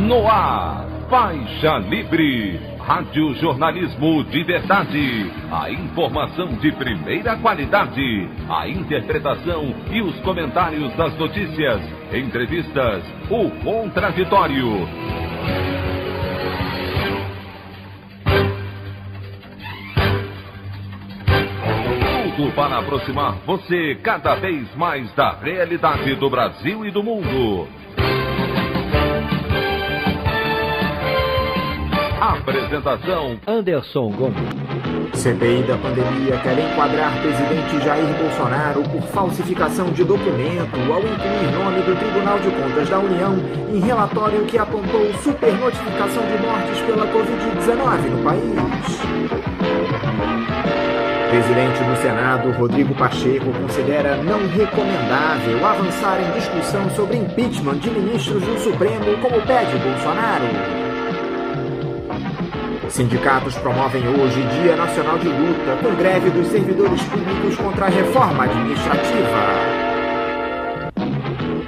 No ar, Faixa Livre, rádio jornalismo de verdade, a informação de primeira qualidade, a interpretação e os comentários das notícias, entrevistas, o contraditório. Tudo para aproximar você cada vez mais da realidade do Brasil e do mundo. Apresentação: Anderson Gomes. CPI da pandemia quer enquadrar presidente Jair Bolsonaro por falsificação de documento ao incluir nome do Tribunal de Contas da União em relatório que apontou supernotificação de mortes pela Covid-19 no país. Presidente do Senado, Rodrigo Pacheco, considera não recomendável avançar em discussão sobre impeachment de ministros do Supremo, como pede Bolsonaro. Sindicatos promovem hoje Dia Nacional de Luta com greve dos servidores públicos contra a reforma administrativa.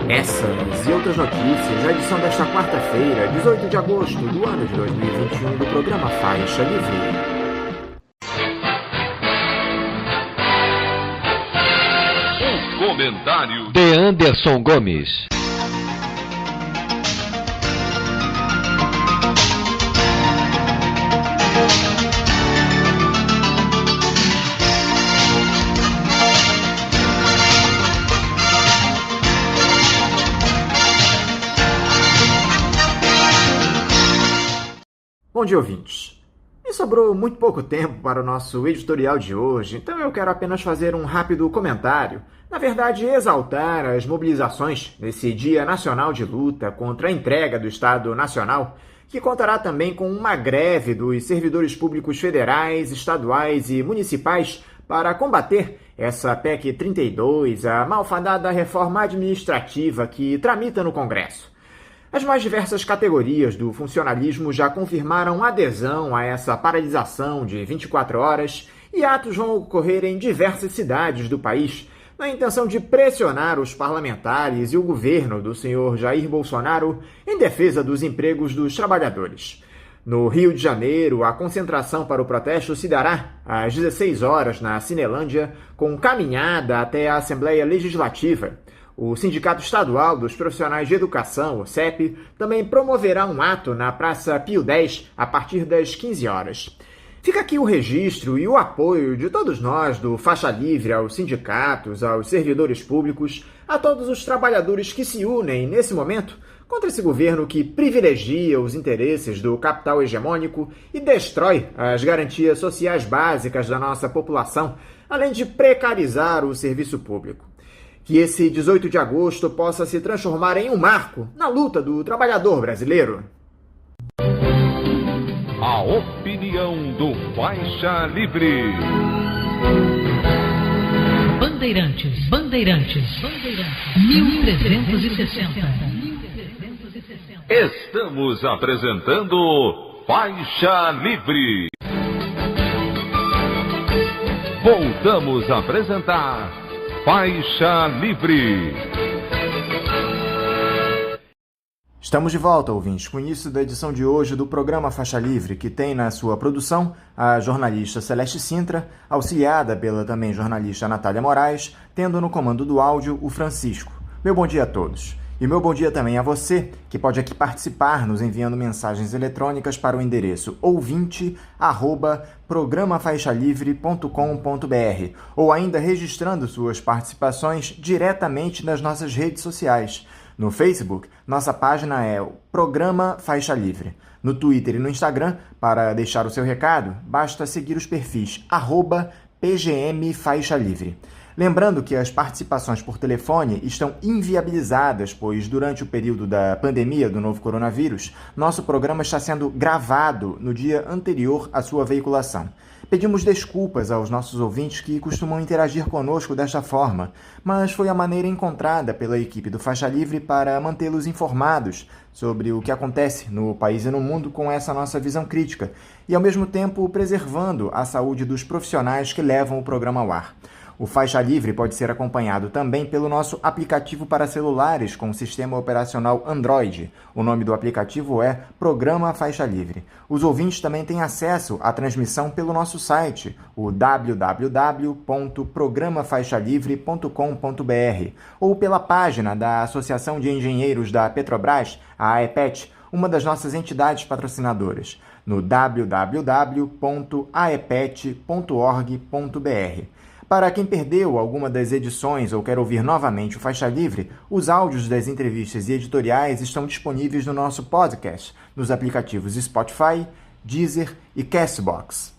Essas e outras notícias, a edição desta quarta-feira, 18 de agosto do ano de 2021, do programa Faixa Livre. Comentário de Anderson Gomes. Bom dia, ouvintes. Me sobrou muito pouco tempo para o nosso editorial de hoje, então eu quero apenas fazer um rápido comentário. Na verdade, exaltar as mobilizações nesse Dia Nacional de Luta contra a entrega do Estado Nacional, que contará também com uma greve dos servidores públicos federais, estaduais e municipais para combater essa PEC 32, a malfadada reforma administrativa que tramita no Congresso. As mais diversas categorias do funcionalismo já confirmaram adesão a essa paralisação de 24 horas e atos vão ocorrer em diversas cidades do país, na intenção de pressionar os parlamentares e o governo do senhor Jair Bolsonaro em defesa dos empregos dos trabalhadores. No Rio de Janeiro, a concentração para o protesto se dará às 16 horas na Cinelândia, com caminhada até a Assembleia Legislativa. O Sindicato Estadual dos Profissionais de Educação, o CEP, também promoverá um ato na Praça Pio X a partir das 15 horas. Fica aqui o registro e o apoio de todos nós do Faixa Livre aos sindicatos, aos servidores públicos, a todos os trabalhadores que se unem nesse momento contra esse governo que privilegia os interesses do capital hegemônico e destrói as garantias sociais básicas da nossa população, além de precarizar o serviço público. Que esse 18 de agosto possa se transformar em um marco na luta do trabalhador brasileiro. A opinião do Faixa Livre. Bandeirantes, 1360. Estamos apresentando Faixa Livre. Voltamos a apresentar Faixa Livre. Estamos de volta, ouvintes, com o início da edição de hoje do programa Faixa Livre, que tem na sua produção a jornalista Celeste Sintra, auxiliada pela também jornalista Natália Moraes, tendo no comando do áudio o Francisco. Meu bom dia a todos. E meu bom dia também a você, que pode aqui participar nos enviando mensagens eletrônicas para o endereço ouvinte@programafaixalivre.com.br ou ainda registrando suas participações diretamente nas nossas redes sociais. No Facebook, nossa página é o Programa Faixa Livre. No Twitter e no Instagram, para deixar o seu recado, basta seguir os perfis @PGMFaixaLivre. Lembrando que as participações por telefone estão inviabilizadas, pois durante o período da pandemia do novo coronavírus, nosso programa está sendo gravado no dia anterior à sua veiculação. Pedimos desculpas aos nossos ouvintes que costumam interagir conosco desta forma, mas foi a maneira encontrada pela equipe do Faixa Livre para mantê-los informados sobre o que acontece no país e no mundo com essa nossa visão crítica e, ao mesmo tempo, preservando a saúde dos profissionais que levam o programa ao ar. O Faixa Livre pode ser acompanhado também pelo nosso aplicativo para celulares com sistema operacional Android. O nome do aplicativo é Programa Faixa Livre. Os ouvintes também têm acesso à transmissão pelo nosso site, o www.programafaixalivre.com.br, ou pela página da Associação de Engenheiros da Petrobras, a AEPET, uma das nossas entidades patrocinadoras, no www.aepet.org.br. Para quem perdeu alguma das edições ou quer ouvir novamente o Faixa Livre, os áudios das entrevistas e editoriais estão disponíveis no nosso podcast, nos aplicativos Spotify, Deezer e Castbox.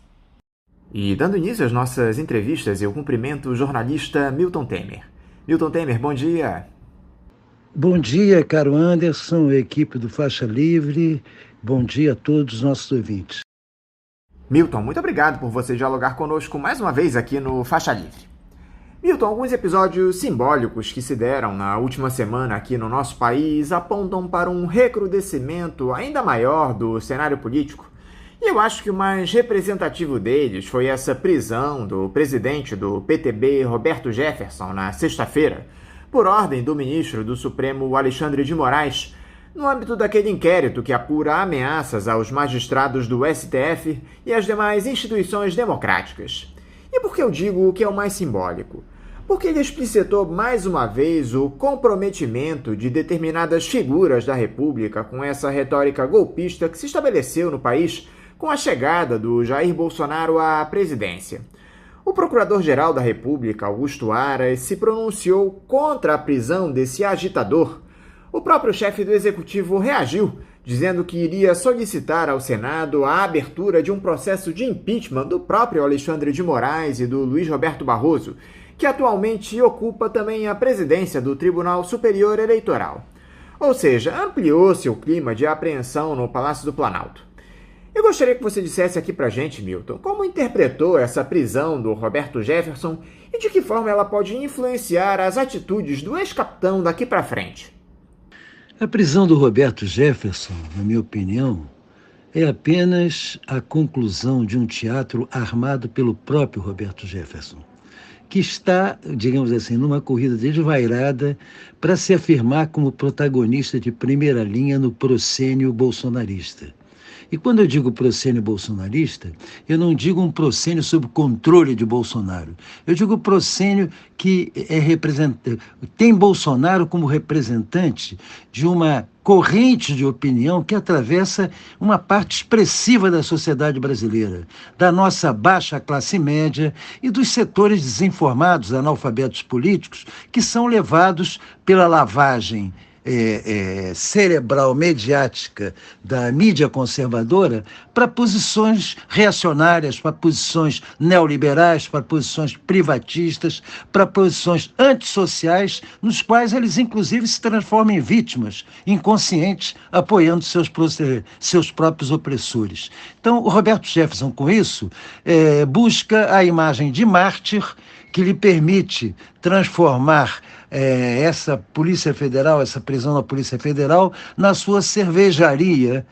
E dando início às nossas entrevistas, eu cumprimento o jornalista Milton Temer. Milton Temer, bom dia! Bom dia, caro Anderson, equipe do Faixa Livre. Bom dia a todos os nossos ouvintes. Milton, muito obrigado por você dialogar conosco mais uma vez aqui no Faixa Livre. Milton, alguns episódios simbólicos que se deram na última semana aqui no nosso país apontam para um recrudescimento ainda maior do cenário político. E eu acho que o mais representativo deles foi essa prisão do presidente do PTB, Roberto Jefferson, na sexta-feira, por ordem do ministro do Supremo, Alexandre de Moraes, no âmbito daquele inquérito que apura ameaças aos magistrados do STF e às demais instituições democráticas. E por que eu digo que é o mais simbólico? Porque ele explicitou mais uma vez o comprometimento de determinadas figuras da República com essa retórica golpista que se estabeleceu no país com a chegada do Jair Bolsonaro à presidência. O Procurador-Geral da República, Augusto Aras, se pronunciou contra a prisão desse agitador. O próprio chefe do Executivo reagiu, dizendo que iria solicitar ao Senado a abertura de um processo de impeachment do próprio Alexandre de Moraes e do Luiz Roberto Barroso, que atualmente ocupa também a presidência do Tribunal Superior Eleitoral. Ou seja, ampliou-se o clima de apreensão no Palácio do Planalto. Eu gostaria que você dissesse aqui pra gente, Milton, como interpretou essa prisão do Roberto Jefferson e de que forma ela pode influenciar as atitudes do ex-capitão daqui pra frente. A prisão do Roberto Jefferson, na minha opinião, é apenas a conclusão de um teatro armado pelo próprio Roberto Jefferson, que está, digamos assim, numa corrida desvairada para se afirmar como protagonista de primeira linha no proscênio bolsonarista. E quando eu digo proscênio bolsonarista, eu não digo um proscênio sob controle de Bolsonaro. Eu digo proscênio que tem Bolsonaro como representante de uma corrente de opinião que atravessa uma parte expressiva da sociedade brasileira, da nossa baixa classe média e dos setores desinformados, analfabetos políticos, que são levados pela lavagem cerebral mediática da mídia conservadora para posições reacionárias, para posições neoliberais, para posições privatistas, para posições antissociais, nos quais eles inclusive se transformam em vítimas inconscientes, apoiando seus próprios opressores. Então, o Roberto Jefferson, com isso, busca a imagem de mártir que lhe permite transformar essa Polícia Federal, essa prisão da Polícia Federal, na sua cervejaria,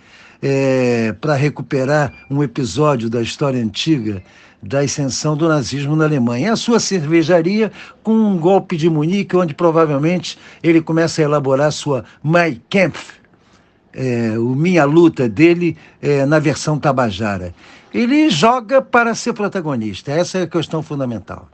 para recuperar um episódio da história antiga da ascensão do nazismo na Alemanha. A sua cervejaria com um golpe de Munique, onde provavelmente ele começa a elaborar sua Mein Kampf, o Minha Luta dele, na versão tabajara. Ele joga para ser protagonista, essa é a questão fundamental.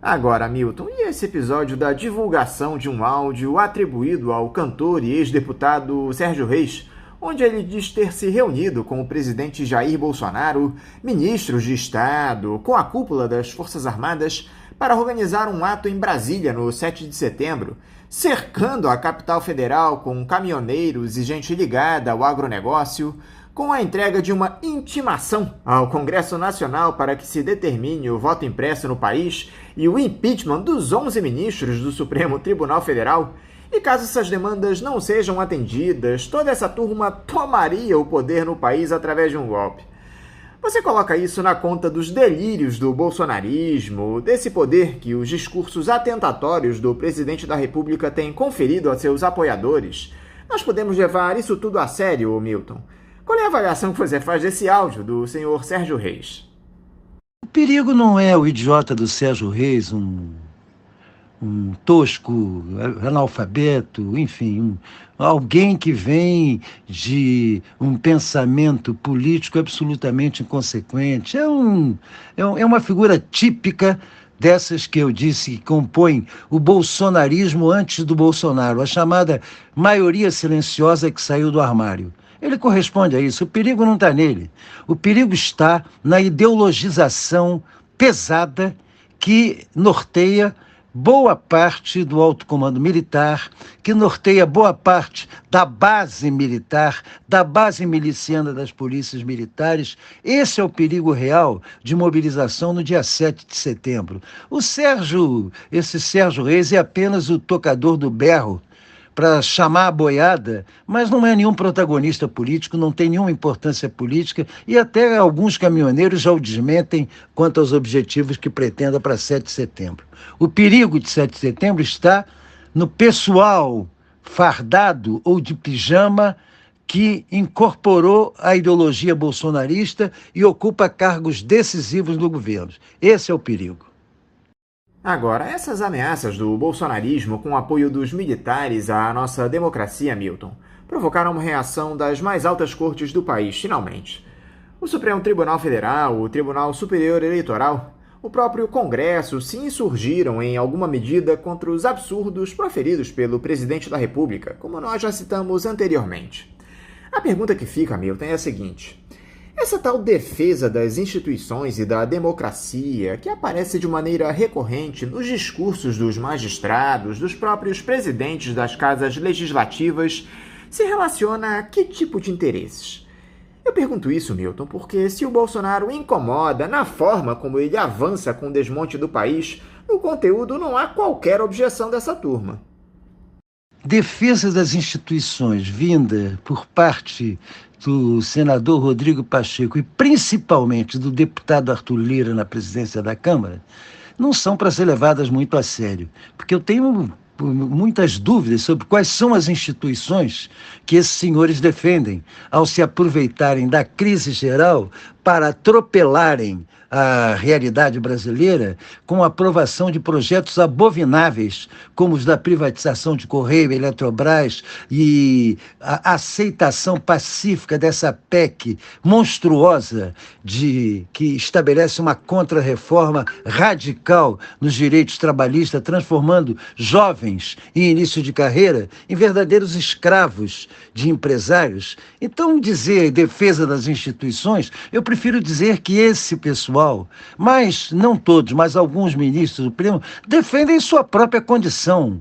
Agora, Milton, e esse episódio da divulgação de um áudio atribuído ao cantor e ex-deputado Sérgio Reis, onde ele diz ter se reunido com o presidente Jair Bolsonaro, ministros de Estado, com a cúpula das Forças Armadas, para organizar um ato em Brasília no 7 de setembro, cercando a capital federal com caminhoneiros e gente ligada ao agronegócio, com a entrega de uma intimação ao Congresso Nacional para que se determine o voto impresso no país e o impeachment dos 11 ministros do Supremo Tribunal Federal. E caso essas demandas não sejam atendidas, toda essa turma tomaria o poder no país através de um golpe. Você coloca isso na conta dos delírios do bolsonarismo, desse poder que os discursos atentatórios do presidente da República têm conferido a seus apoiadores. Nós podemos levar isso tudo a sério, Milton? Qual é a avaliação que você faz desse áudio do senhor Sérgio Reis? O perigo não é o idiota do Sérgio Reis, um tosco, analfabeto, enfim, alguém que vem de um pensamento político absolutamente inconsequente. É uma figura típica dessas que eu disse que compõem o bolsonarismo antes do Bolsonaro, a chamada maioria silenciosa que saiu do armário. Ele corresponde a isso. O perigo não está nele. O perigo está na ideologização pesada que norteia boa parte do alto comando militar, que norteia boa parte da base militar, da base miliciana das polícias militares. Esse é o perigo real de mobilização no dia 7 de setembro. Esse Sérgio Reis é apenas o tocador do berro para chamar a boiada, mas não é nenhum protagonista político, não tem nenhuma importância política, e até alguns caminhoneiros já o desmentem quanto aos objetivos que pretenda para 7 de setembro. O perigo de 7 de setembro está no pessoal fardado ou de pijama que incorporou a ideologia bolsonarista e ocupa cargos decisivos no governo. Esse é o perigo. Agora, essas ameaças do bolsonarismo com o apoio dos militares à nossa democracia, Milton, provocaram uma reação das mais altas cortes do país, finalmente. O Supremo Tribunal Federal, o Tribunal Superior Eleitoral, o próprio Congresso se insurgiram em alguma medida contra os absurdos proferidos pelo presidente da República, como nós já citamos anteriormente. A pergunta que fica, Milton, é a seguinte: essa tal defesa das instituições e da democracia, que aparece de maneira recorrente nos discursos dos magistrados, dos próprios presidentes das casas legislativas, se relaciona a que tipo de interesses? Eu pergunto isso, Milton, porque se o Bolsonaro incomoda na forma como ele avança com o desmonte do país, no conteúdo não há qualquer objeção dessa turma. Defesa das instituições vinda por parte do senador Rodrigo Pacheco e principalmente do deputado Arthur Lira na presidência da Câmara, não são para ser levadas muito a sério, porque eu tenho muitas dúvidas sobre quais são as instituições que esses senhores defendem ao se aproveitarem da crise geral para atropelarem a realidade brasileira com a aprovação de projetos abomináveis, como os da privatização de Correio, Eletrobras e a aceitação pacífica dessa PEC monstruosa que estabelece uma contra-reforma radical nos direitos trabalhistas, transformando jovens em início de carreira em verdadeiros escravos de empresários. Então, dizer defesa das instituições, eu prefiro dizer que esse pessoal, mas não todos, mas alguns ministros do Supremo, defendem sua própria condição,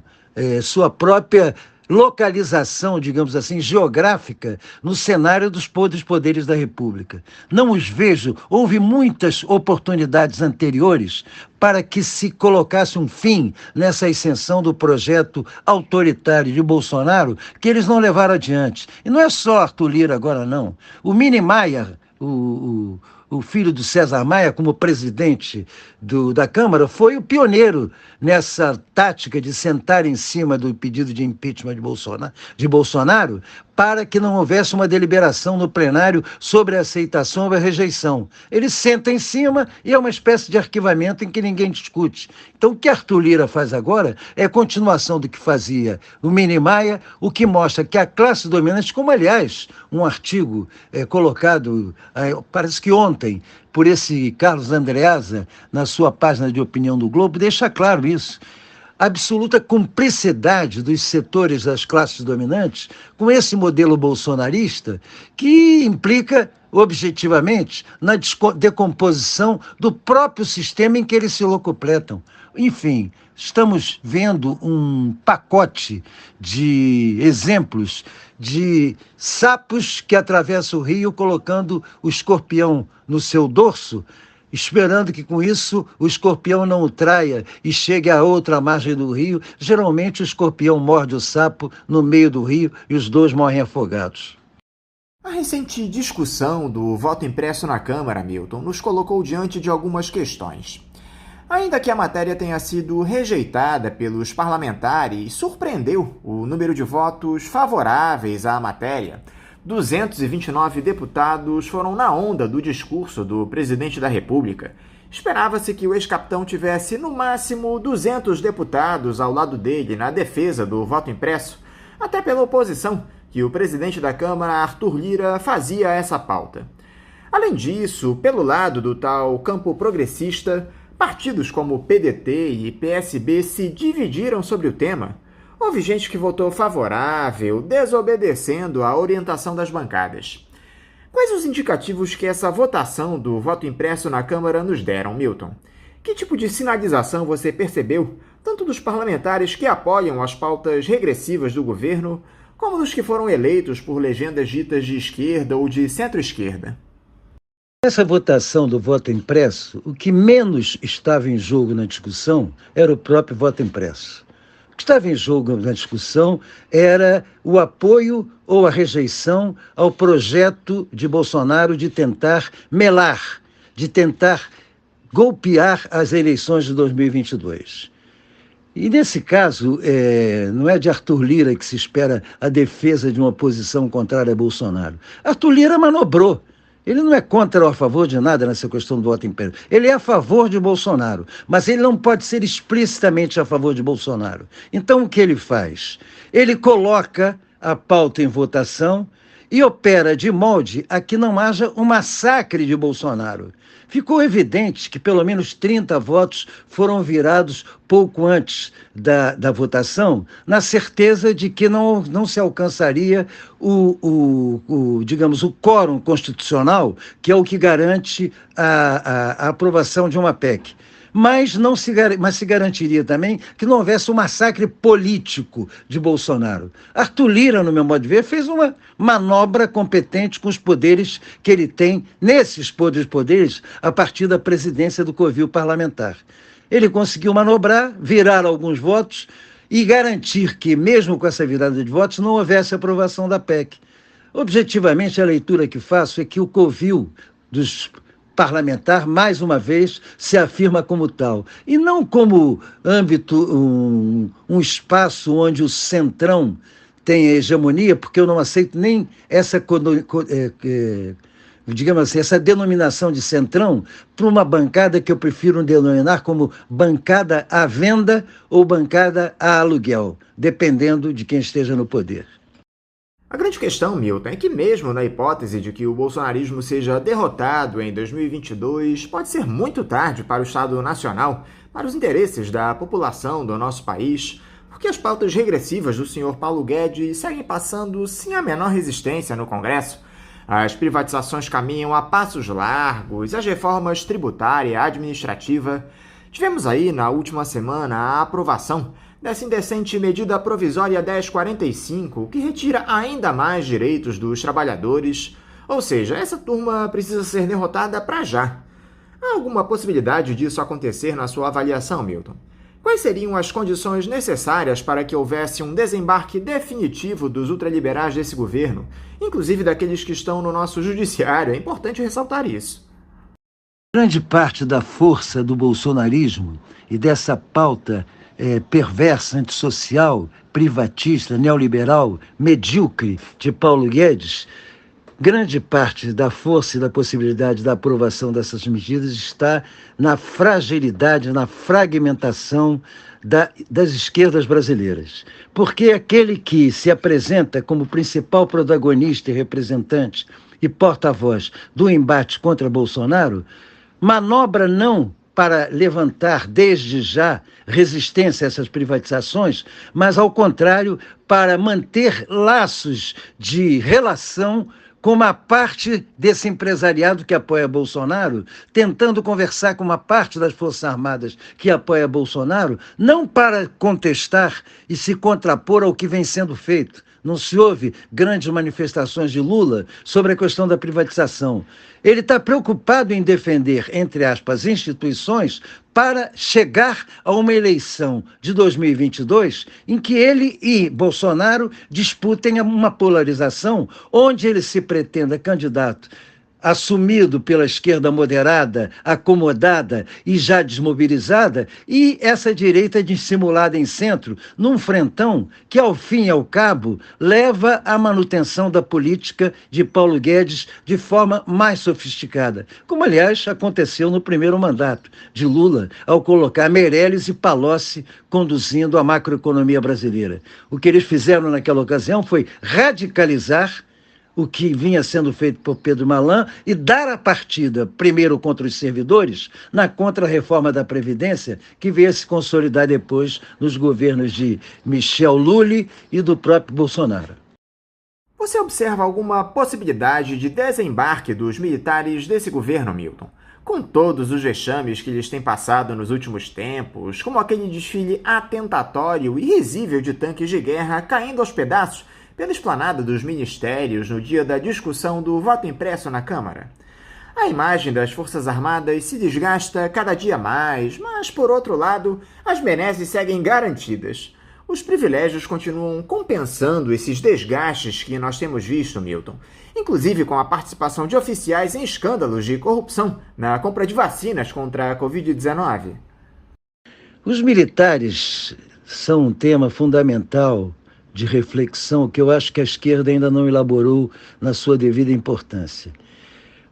sua própria localização, digamos assim, geográfica no cenário dos poderes da República. Não os vejo, houve muitas oportunidades anteriores para que se colocasse um fim nessa ascensão do projeto autoritário de Bolsonaro, que eles não levaram adiante. E não é só Arthur Lira agora, não. O Mini Maia, o filho do César Maia, como presidente da Câmara, foi o pioneiro nessa tática de sentar em cima do pedido de impeachment de Bolsonaro para que não houvesse uma deliberação no plenário sobre a aceitação ou a rejeição. Ele senta em cima e é uma espécie de arquivamento em que ninguém discute. Então, o que Arthur Lira faz agora é a continuação do que fazia o Mini Maia, o que mostra que a classe dominante, como, aliás, um artigo colocado, parece que ontem, por esse Carlos Andreasa, na sua página de opinião do Globo, deixa claro isso. A absoluta cumplicidade dos setores das classes dominantes com esse modelo bolsonarista que implica, objetivamente, na decomposição do próprio sistema em que eles se locupletam. Enfim, estamos vendo um pacote de exemplos de sapos que atravessam o rio colocando o escorpião no seu dorso, esperando que com isso o escorpião não o traia e chegue à outra margem do rio. Geralmente o escorpião morde o sapo no meio do rio e os dois morrem afogados. A recente discussão do voto impresso na Câmara, Milton, nos colocou diante de algumas questões. Ainda que a matéria tenha sido rejeitada pelos parlamentares, surpreendeu o número de votos favoráveis à matéria. 229 deputados foram na onda do discurso do presidente da República Esperava-se que o ex-capitão tivesse, no máximo, 200 deputados ao lado dele na defesa do voto impresso, até pela oposição, que o presidente da Câmara, Arthur Lira, fazia essa pauta. Além disso, pelo lado do tal campo progressista, partidos como PDT e PSB se dividiram sobre o tema. Houve gente que votou favorável, desobedecendo a orientação das bancadas. Quais os indicativos que essa votação do voto impresso na Câmara nos deram, Milton? Que tipo de sinalização você percebeu, tanto dos parlamentares que apoiam as pautas regressivas do governo, como dos que foram eleitos por legendas ditas de esquerda ou de centro-esquerda? Essa votação do voto impresso, o que menos estava em jogo na discussão era o próprio voto impresso. O que estava em jogo na discussão era o apoio ou a rejeição ao projeto de Bolsonaro de tentar melar, de tentar golpear as eleições de 2022. E nesse caso, não é de Arthur Lira que se espera a defesa de uma posição contrária a Bolsonaro. Arthur Lira manobrou. Ele não é contra ou a favor de nada nessa questão do voto impresso. Ele é a favor de Bolsonaro, mas ele não pode ser explicitamente a favor de Bolsonaro. Então, o que ele faz? Ele coloca a pauta em votação e opera de molde a que não haja um massacre de Bolsonaro. Ficou evidente que pelo menos 30 votos foram virados pouco antes da votação, na certeza de que não se alcançaria digamos, o quórum constitucional, que é o que garante a aprovação de uma PEC. Mas se garantiria também que não houvesse um massacre político de Bolsonaro. Arthur Lira, no meu modo de ver, fez uma manobra competente com os poderes que ele tem, nesses poderes, a partir da presidência do Covil parlamentar. Ele conseguiu manobrar, virar alguns votos e garantir que, mesmo com essa virada de votos, não houvesse aprovação da PEC. Objetivamente, a leitura que faço é que o Covil dos parlamentar, mais uma vez, se afirma como tal. E não como âmbito, um espaço onde o centrão tem a hegemonia, porque eu não aceito nem essa, digamos assim, essa denominação de centrão para uma bancada que eu prefiro denominar como bancada à venda ou bancada a aluguel, dependendo de quem esteja no poder. A grande questão, Milton, é que mesmo na hipótese de que o bolsonarismo seja derrotado em 2022, pode ser muito tarde para o Estado Nacional, para os interesses da população do nosso país, porque as pautas regressivas do senhor Paulo Guedes seguem passando sem a menor resistência no Congresso. As privatizações caminham a passos largos, as reformas tributária e administrativa. Tivemos aí, na última semana, a aprovação dessa indecente medida provisória 1045, que retira ainda mais direitos dos trabalhadores. Ou seja, essa turma precisa ser derrotada para já. Há alguma possibilidade disso acontecer na sua avaliação, Milton? Quais seriam as condições necessárias para que houvesse um desembarque definitivo dos ultraliberais desse governo, inclusive daqueles que estão no nosso judiciário? É importante ressaltar isso. Grande parte da força do bolsonarismo e dessa pauta perversa, antissocial, privatista, neoliberal, medíocre de Paulo Guedes, grande parte da força e da possibilidade da aprovação dessas medidas está na fragilidade, na fragmentação das esquerdas brasileiras. Porque aquele que se apresenta como principal protagonista e representante e porta-voz do embate contra Bolsonaro, manobra não para levantar desde já resistência a essas privatizações, mas, ao contrário, para manter laços de relação com uma parte desse empresariado que apoia Bolsonaro, tentando conversar com uma parte das Forças Armadas que apoia Bolsonaro, não para contestar e se contrapor ao que vem sendo feito. Não se houve grandes manifestações de Lula sobre a questão da privatização. Ele está preocupado em defender, entre aspas, instituições para chegar a uma eleição de 2022 em que ele e Bolsonaro disputem uma polarização onde ele se pretenda candidato assumido pela esquerda moderada, acomodada e já desmobilizada, e essa direita dissimulada em centro, num frentão que, ao fim e ao cabo, leva à manutenção da política de Paulo Guedes de forma mais sofisticada, como, aliás, aconteceu no primeiro mandato de Lula, ao colocar Meirelles e Palocci conduzindo a macroeconomia brasileira. O que eles fizeram naquela ocasião foi radicalizar o que vinha sendo feito por Pedro Malan e dar a partida, primeiro contra os servidores, na contra-reforma da Previdência, que veio se consolidar depois nos governos de Michel Lully e do próprio Bolsonaro. Você observa alguma possibilidade de desembarque dos militares desse governo, Milton? Com todos os vexames que lhes têm passado nos últimos tempos, como aquele desfile atentatório e risível de tanques de guerra caindo aos pedaços pela esplanada dos ministérios no dia da discussão do voto impresso na Câmara. A imagem das Forças Armadas se desgasta cada dia mais, mas, por outro lado, as benesses seguem garantidas. Os privilégios continuam compensando esses desgastes que nós temos visto, Milton, inclusive com a participação de oficiais em escândalos de corrupção na compra de vacinas contra a Covid-19. Os militares são um tema fundamental de reflexão que eu acho que a esquerda ainda não elaborou na sua devida importância.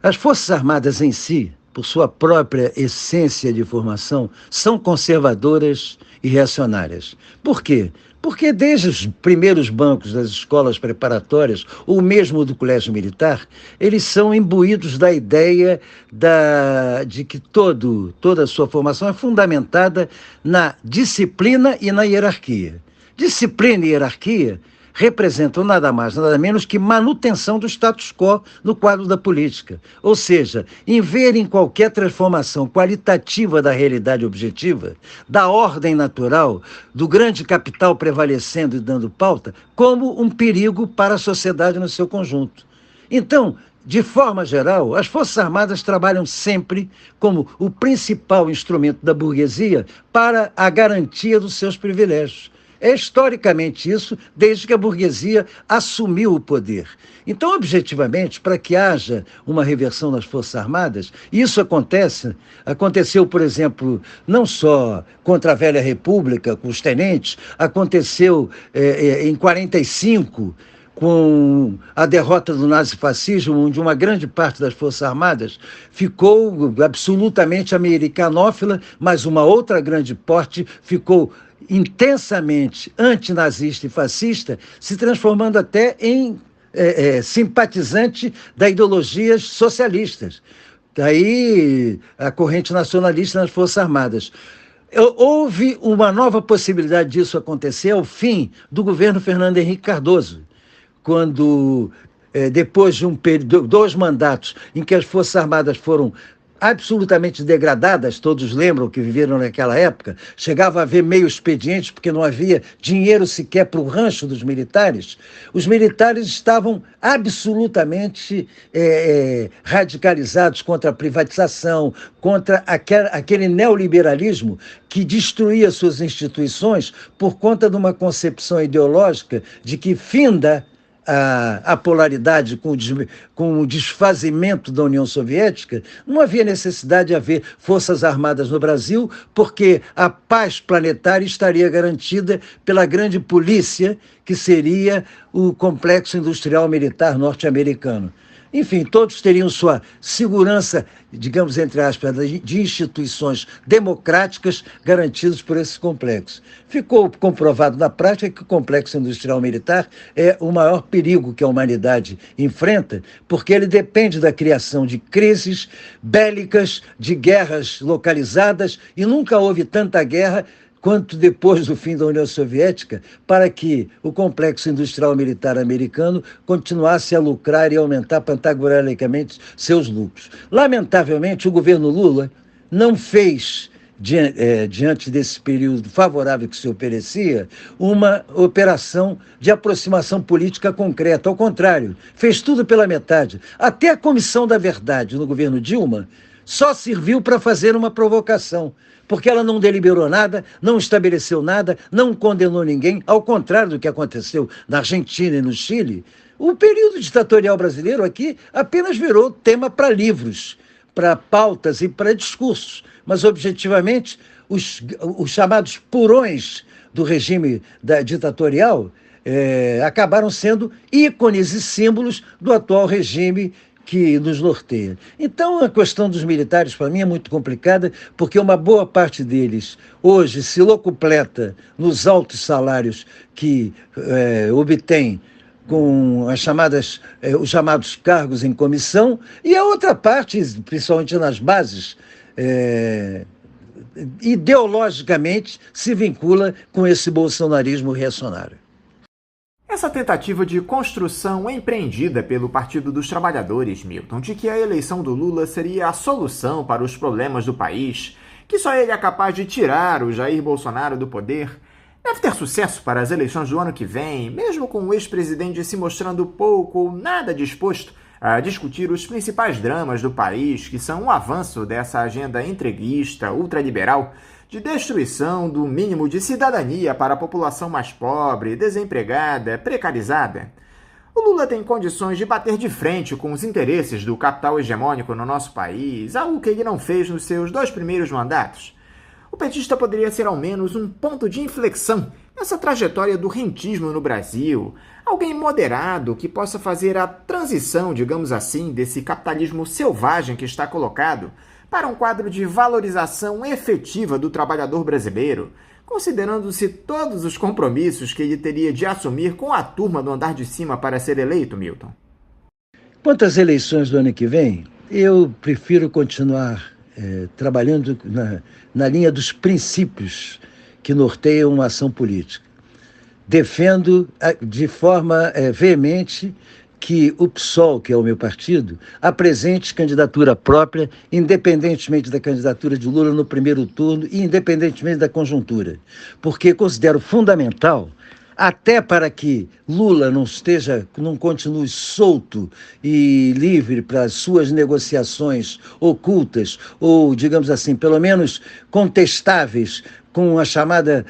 As Forças Armadas em si, por sua própria essência de formação, são conservadoras e reacionárias. Por quê? Porque desde os primeiros bancos das escolas preparatórias, ou mesmo do colégio militar, eles são imbuídos da ideia de que toda a sua formação é fundamentada na disciplina e na hierarquia. Disciplina e hierarquia representam nada mais, nada menos que manutenção do status quo no quadro da política. Ou seja, em ver em qualquer transformação qualitativa da realidade objetiva, da ordem natural, do grande capital prevalecendo e dando pauta, como um perigo para a sociedade no seu conjunto. Então, de forma geral, as Forças Armadas trabalham sempre como o principal instrumento da burguesia para a garantia dos seus privilégios. É historicamente isso, desde que a burguesia assumiu o poder. Então, objetivamente, para que haja uma reversão nas Forças Armadas, isso aconteceu, por exemplo, não só contra a Velha República, com os tenentes, aconteceu em 1945, com a derrota do nazifascismo, onde uma grande parte das Forças Armadas ficou absolutamente americanófila, mas uma outra grande parte ficou intensamente antinazista e fascista, se transformando até em simpatizante das ideologias socialistas. Daí a corrente nacionalista nas Forças Armadas. Houve uma nova possibilidade disso acontecer ao fim do governo Fernando Henrique Cardoso, quando, depois de dois mandatos em que as Forças Armadas foram absolutamente degradadas, todos lembram que viveram naquela época, chegava a haver meio expediente porque não havia dinheiro sequer para o rancho dos militares. Os militares estavam absolutamente radicalizados contra a privatização, contra aquele neoliberalismo que destruía suas instituições por conta de uma concepção ideológica de que finda a polaridade com o desfazimento da União Soviética, não havia necessidade de haver forças armadas no Brasil, porque a paz planetária estaria garantida pela grande polícia, que seria o complexo industrial militar norte-americano. Enfim, todos teriam sua segurança, digamos, entre aspas, de instituições democráticas garantidas por esse complexo. Ficou comprovado na prática que o complexo industrial militar é o maior perigo que a humanidade enfrenta, porque ele depende da criação de crises bélicas, de guerras localizadas, e nunca houve tanta guerra quanto depois do fim da União Soviética, para que o complexo industrial militar americano continuasse a lucrar e aumentar pantagruelicamente seus lucros. Lamentavelmente, o governo Lula não fez, diante desse período favorável que se oferecia, uma operação de aproximação política concreta. Ao contrário, fez tudo pela metade. Até a Comissão da Verdade no governo Dilma só serviu para fazer uma provocação, porque ela não deliberou nada, não estabeleceu nada, não condenou ninguém, ao contrário do que aconteceu na Argentina e no Chile. O período ditatorial brasileiro aqui apenas virou tema para livros, para pautas e para discursos, mas objetivamente os chamados purões do regime ditatorial acabaram sendo ícones e símbolos do atual regime que nos norteia. Então, a questão dos militares, para mim, é muito complicada, porque uma boa parte deles hoje se locupleta nos altos salários que obtém com os chamados cargos em comissão, e a outra parte, principalmente nas bases, ideologicamente se vincula com esse bolsonarismo reacionário. Essa tentativa de construção empreendida pelo Partido dos Trabalhadores, Milton, de que a eleição do Lula seria a solução para os problemas do país, que só ele é capaz de tirar o Jair Bolsonaro do poder, deve ter sucesso para as eleições do ano que vem, mesmo com o ex-presidente se mostrando pouco ou nada disposto a discutir os principais dramas do país, que são o avanço dessa agenda entreguista, ultraliberal, de destruição do mínimo de cidadania para a população mais pobre, desempregada, precarizada. O Lula tem condições de bater de frente com os interesses do capital hegemônico no nosso país, algo que ele não fez nos seus 2 primeiros mandatos. O petista poderia ser ao menos um ponto de inflexão nessa trajetória do rentismo no Brasil, alguém moderado que possa fazer a transição, digamos assim, desse capitalismo selvagem que está colocado para um quadro de valorização efetiva do trabalhador brasileiro, considerando-se todos os compromissos que ele teria de assumir com a turma do andar de cima para ser eleito, Milton. Quanto às eleições do ano que vem, eu prefiro continuar trabalhando na linha dos princípios que norteiam uma ação política. Defendo de forma veemente que o PSOL, que é o meu partido, apresente candidatura própria, independentemente da candidatura de Lula no primeiro turno e independentemente da conjuntura. Porque considero fundamental, até para que Lula não continue solto e livre para as suas negociações ocultas, ou, digamos assim, pelo menos contestáveis, com a chamada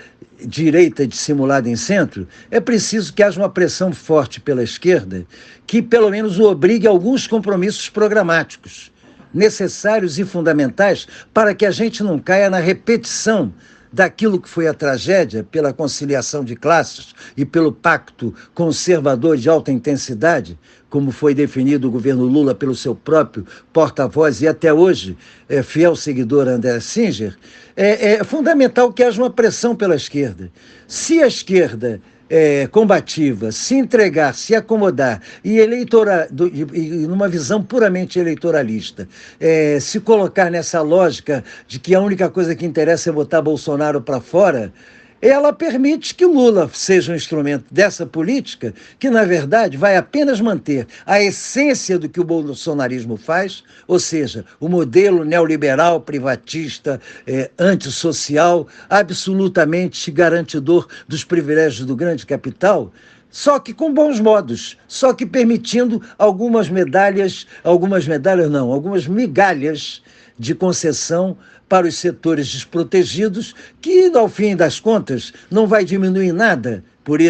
direita dissimulada em centro, é preciso que haja uma pressão forte pela esquerda que pelo menos o obrigue a alguns compromissos programáticos necessários e fundamentais para que a gente não caia na repetição daquilo que foi a tragédia pela conciliação de classes e pelo pacto conservador de alta intensidade, como foi definido o governo Lula pelo seu próprio porta-voz e até hoje fiel seguidor André Singer. É fundamental que haja uma pressão pela esquerda. Se a esquerda combativa se entregar, se acomodar e numa visão puramente eleitoralista, se colocar nessa lógica de que a única coisa que interessa é botar Bolsonaro para fora, ela permite que Lula seja um instrumento dessa política que, na verdade, vai apenas manter a essência do que o bolsonarismo faz, ou seja, o modelo neoliberal, privatista, antissocial, absolutamente garantidor dos privilégios do grande capital, só que com bons modos, só que permitindo algumas migalhas de concessão para os setores desprotegidos, que, ao fim das contas, não vai diminuir nada por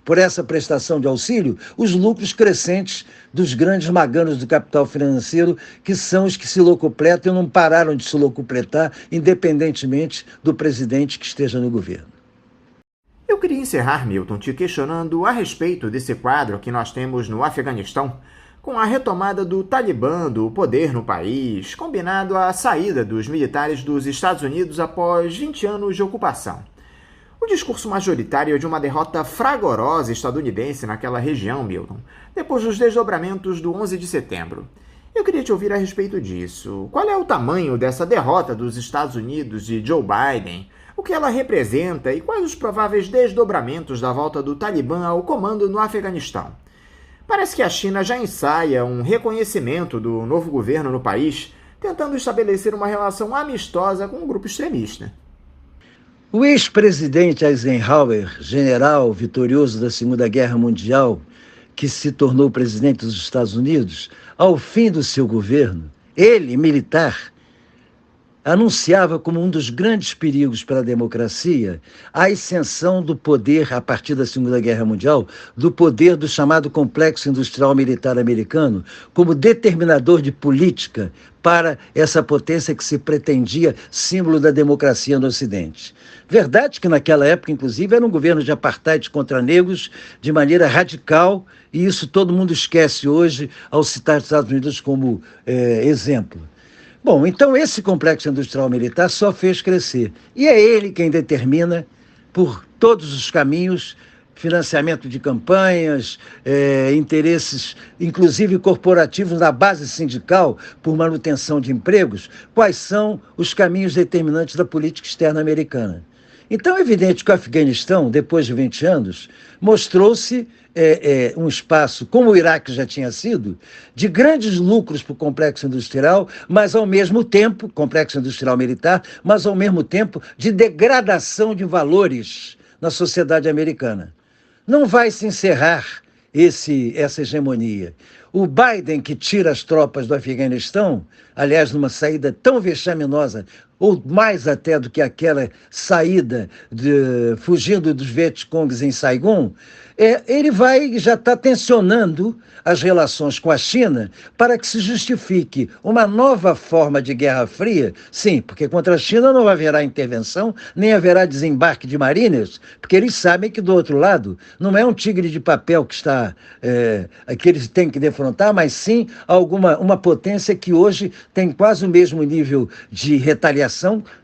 por essa prestação de auxílio, os lucros crescentes dos grandes maganos do capital financeiro, que são os que se locupletam e não pararam de se locupletar, independentemente do presidente que esteja no governo. Eu queria encerrar, Milton, te questionando a respeito desse quadro que nós temos no Afeganistão, com a retomada do Talibã do poder no país, combinado à saída dos militares dos Estados Unidos após 20 anos de ocupação. O discurso majoritário é de uma derrota fragorosa estadunidense naquela região, Milton, depois dos desdobramentos do 11 de setembro. Eu queria te ouvir a respeito disso. Qual é o tamanho dessa derrota dos Estados Unidos de Joe Biden? O que ela representa e quais os prováveis desdobramentos da volta do Talibã ao comando no Afeganistão? Parece que a China já ensaia um reconhecimento do novo governo no país, tentando estabelecer uma relação amistosa com o grupo extremista. O ex-presidente Eisenhower, general vitorioso da Segunda Guerra Mundial, que se tornou presidente dos Estados Unidos, ao fim do seu governo, ele, militar, anunciava como um dos grandes perigos para a democracia a ascensão do poder, a partir da Segunda Guerra Mundial, do poder do chamado complexo industrial militar americano como determinador de política para essa potência que se pretendia símbolo da democracia no Ocidente. Verdade que naquela época, inclusive, era um governo de apartheid contra negros de maneira radical, e isso todo mundo esquece hoje ao citar os Estados Unidos como exemplo. Bom, então esse complexo industrial militar só fez crescer. E é ele quem determina, por todos os caminhos, financiamento de campanhas, interesses, inclusive corporativos na base sindical, por manutenção de empregos, quais são os caminhos determinantes da política externa americana. Então é evidente que o Afeganistão, depois de 20 anos, mostrou-se um espaço, como o Iraque já tinha sido, de grandes lucros para o complexo industrial, mas ao mesmo tempo, complexo industrial militar, mas ao mesmo tempo de degradação de valores na sociedade americana. Não vai se encerrar essa hegemonia. O Biden, que tira as tropas do Afeganistão, aliás, numa saída tão vexaminosa, ou mais até do que aquela saída fugindo dos Vietcongs em Saigon, ele já está tensionando as relações com a China para que se justifique uma nova forma de Guerra Fria. Sim, porque contra a China não haverá intervenção, nem haverá desembarque de marinhas, porque eles sabem que do outro lado não é um tigre de papel que eles têm que defrontar, mas sim uma potência que hoje tem quase o mesmo nível de retaliação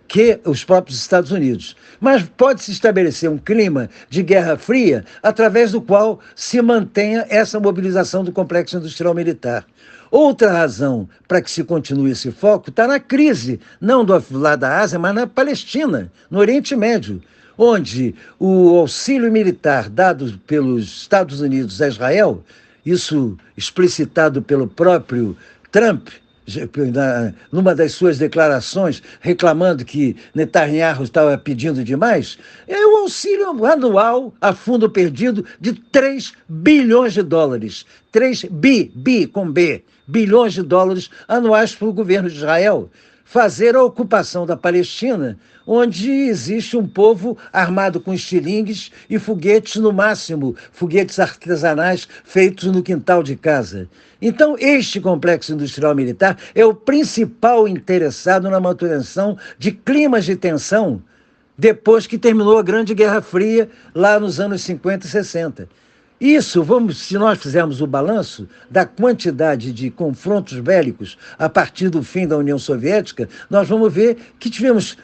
que os próprios Estados Unidos. Mas pode-se estabelecer um clima de Guerra Fria através do qual se mantenha essa mobilização do complexo industrial militar. Outra razão para que se continue esse foco está na crise, não do lado da Ásia, mas na Palestina, no Oriente Médio, onde o auxílio militar dado pelos Estados Unidos a Israel, isso explicitado pelo próprio Trump, numa das suas declarações, reclamando que Netanyahu estava pedindo demais, é o auxílio anual a fundo perdido de 3 bilhões de dólares. 3 bilhões de dólares anuais para o governo de Israel fazer a ocupação da Palestina, onde existe um povo armado com estilingues e foguetes, no máximo, foguetes artesanais feitos no quintal de casa. Então, este complexo industrial militar é o principal interessado na manutenção de climas de tensão depois que terminou a Grande Guerra Fria, lá nos anos 50 e 60. Isso, se nós fizermos o balanço da quantidade de confrontos bélicos a partir do fim da União Soviética, nós vamos ver que tivemos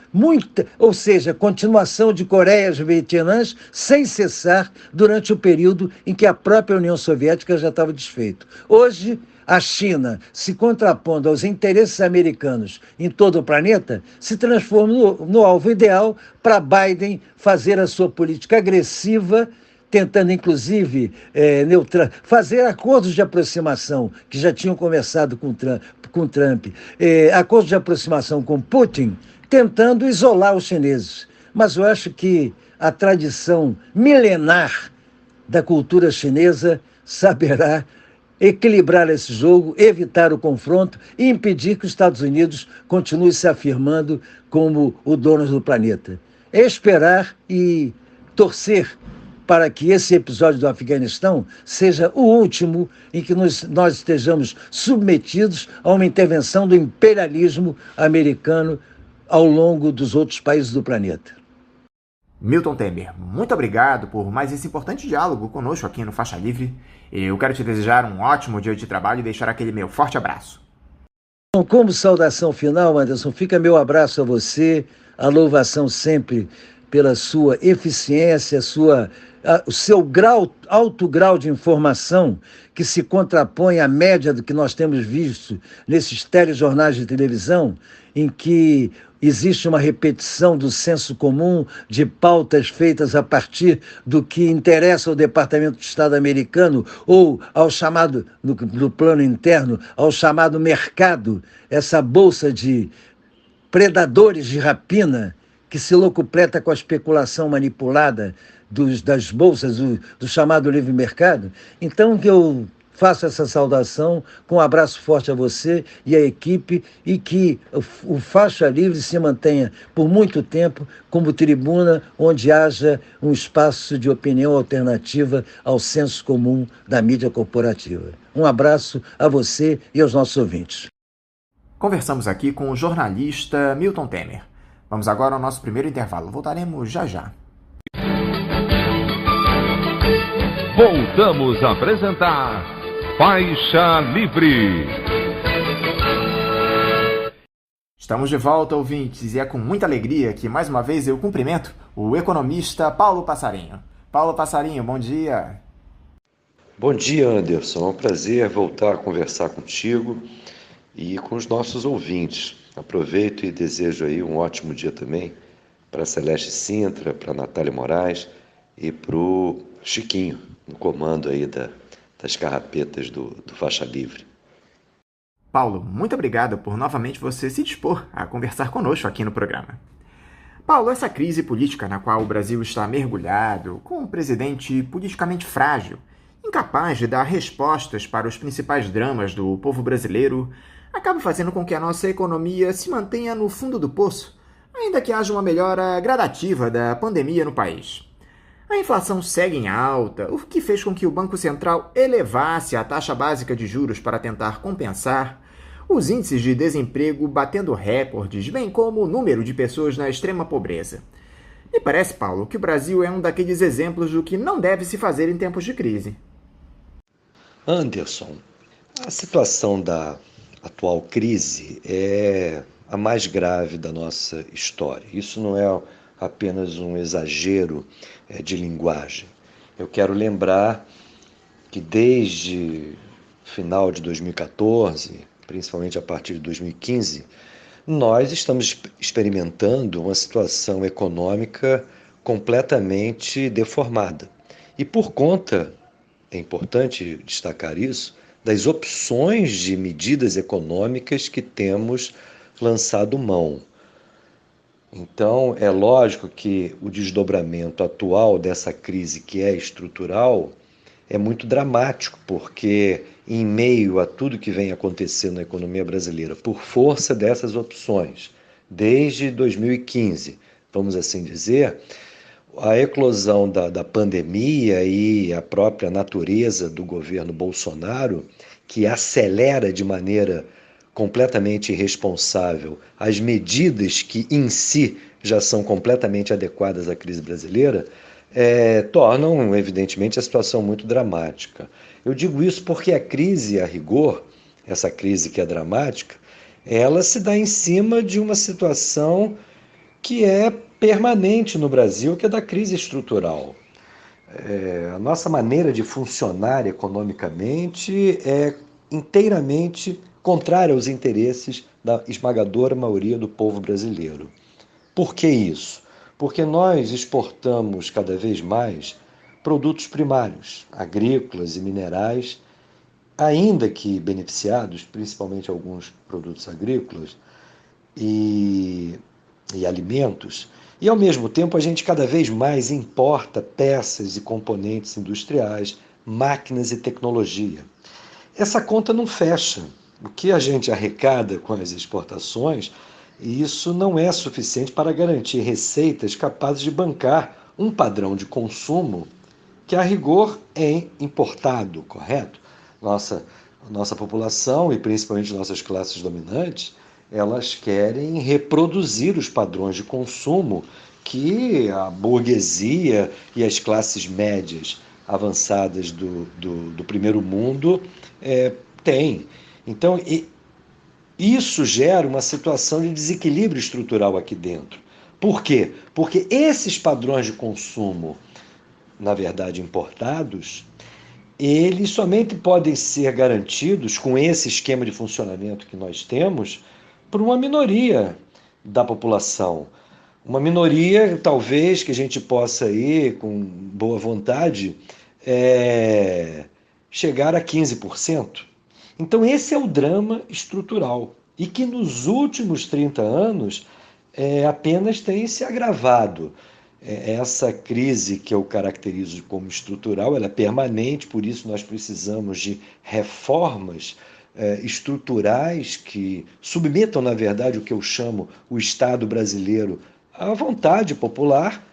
continuação de Coreias e Vietnãs sem cessar durante o período em que a própria União Soviética já estava desfeita. Hoje, a China, se contrapondo aos interesses americanos em todo o planeta, se transforma no alvo ideal para Biden fazer a sua política agressiva, tentando, inclusive, fazer acordos de aproximação, que já tinham começado com Trump, acordos de aproximação com Putin, tentando isolar os chineses. Mas eu acho que a tradição milenar da cultura chinesa saberá equilibrar esse jogo, evitar o confronto e impedir que os Estados Unidos continue se afirmando como o dono do planeta. É esperar e torcer para que esse episódio do Afeganistão seja o último em que nós estejamos submetidos a uma intervenção do imperialismo americano ao longo dos outros países do planeta. Milton Temer, muito obrigado por mais esse importante diálogo conosco aqui no Faixa Livre. Eu quero te desejar um ótimo dia de trabalho e deixar aquele meu forte abraço. Como saudação final, Anderson, fica meu abraço a você, a louvação sempre pela sua eficiência, o seu alto grau de informação, que se contrapõe à média do que nós temos visto nesses telejornais de televisão, em que existe uma repetição do senso comum, de pautas feitas a partir do que interessa ao Departamento de Estado americano ou ao chamado, no plano interno, ao chamado mercado, essa bolsa de predadores de rapina que se locupleta com a especulação manipulada das bolsas do chamado livre mercado. Então, eu Faço essa saudação com um abraço forte a você e à equipe e que o Faixa Livre se mantenha por muito tempo como tribuna onde haja um espaço de opinião alternativa ao senso comum da mídia corporativa. Um abraço a você e aos nossos ouvintes. Conversamos aqui com o jornalista Milton Temer. Vamos agora ao nosso primeiro intervalo. Voltaremos já já. Voltamos a apresentar Faixa Livre. Estamos de volta, ouvintes, e é com muita alegria que mais uma vez eu cumprimento o economista Paulo Passarinho. Paulo Passarinho, bom dia. Bom dia, Anderson. É um prazer voltar a conversar contigo e com os nossos ouvintes. Aproveito e desejo aí um ótimo dia também para a Celeste Sintra, para a Natália Moraes e para o Chiquinho, no comando aí das carrapetas do Faixa Livre. Paulo, muito obrigado por novamente você se dispor a conversar conosco aqui no programa. Paulo, essa crise política na qual o Brasil está mergulhado, com um presidente politicamente frágil, incapaz de dar respostas para os principais dramas do povo brasileiro, acaba fazendo com que a nossa economia se mantenha no fundo do poço, ainda que haja uma melhora gradativa da pandemia no país. A inflação segue em alta, o que fez com que o Banco Central elevasse a taxa básica de juros para tentar compensar, os índices de desemprego batendo recordes, bem como o número de pessoas na extrema pobreza. Me parece, Paulo, que o Brasil é um daqueles exemplos do que não deve se fazer em tempos de crise. Anderson, a situação da atual crise é a mais grave da nossa história. Isso não é apenas um exagero de linguagem. Eu quero lembrar que desde final de 2014, principalmente a partir de 2015, nós estamos experimentando uma situação econômica completamente deformada. E por conta, é importante destacar isso, das opções de medidas econômicas que temos lançado mão. Então, é lógico que o desdobramento atual dessa crise, que é estrutural, é muito dramático, porque em meio a tudo que vem acontecendo na economia brasileira, por força dessas opções, desde 2015, vamos assim dizer, a eclosão da pandemia e a própria natureza do governo Bolsonaro, que acelera de maneira completamente irresponsável as medidas que em si já são completamente adequadas à crise brasileira, tornam, evidentemente, a situação muito dramática. Eu digo isso porque a crise, a rigor, essa crise que é dramática, ela se dá em cima de uma situação que é permanente no Brasil, que é da crise estrutural. A nossa maneira de funcionar economicamente é inteiramente contrária aos interesses da esmagadora maioria do povo brasileiro. Por que isso? Porque nós exportamos cada vez mais produtos primários, agrícolas e minerais, ainda que beneficiados, principalmente alguns produtos agrícolas e alimentos, e ao mesmo tempo a gente cada vez mais importa peças e componentes industriais, máquinas e tecnologia. Essa conta não fecha. O que a gente arrecada com as exportações, isso não é suficiente para garantir receitas capazes de bancar um padrão de consumo que, a rigor, é importado, correto? Nossa população, e principalmente nossas classes dominantes, elas querem reproduzir os padrões de consumo que a burguesia e as classes médias avançadas do primeiro mundo têm. Então, isso gera uma situação de desequilíbrio estrutural aqui dentro. Por quê? Porque esses padrões de consumo, na verdade importados, eles somente podem ser garantidos com esse esquema de funcionamento que nós temos por uma minoria da população. Uma minoria, talvez, que a gente possa ir com boa vontade, chegar a 15%. Então esse é o drama estrutural e que nos últimos 30 anos apenas tem se agravado. essa crise que eu caracterizo como estrutural, ela é permanente, por isso nós precisamos de reformas estruturais que submetam, na verdade, o que eu chamo o Estado brasileiro à vontade popular.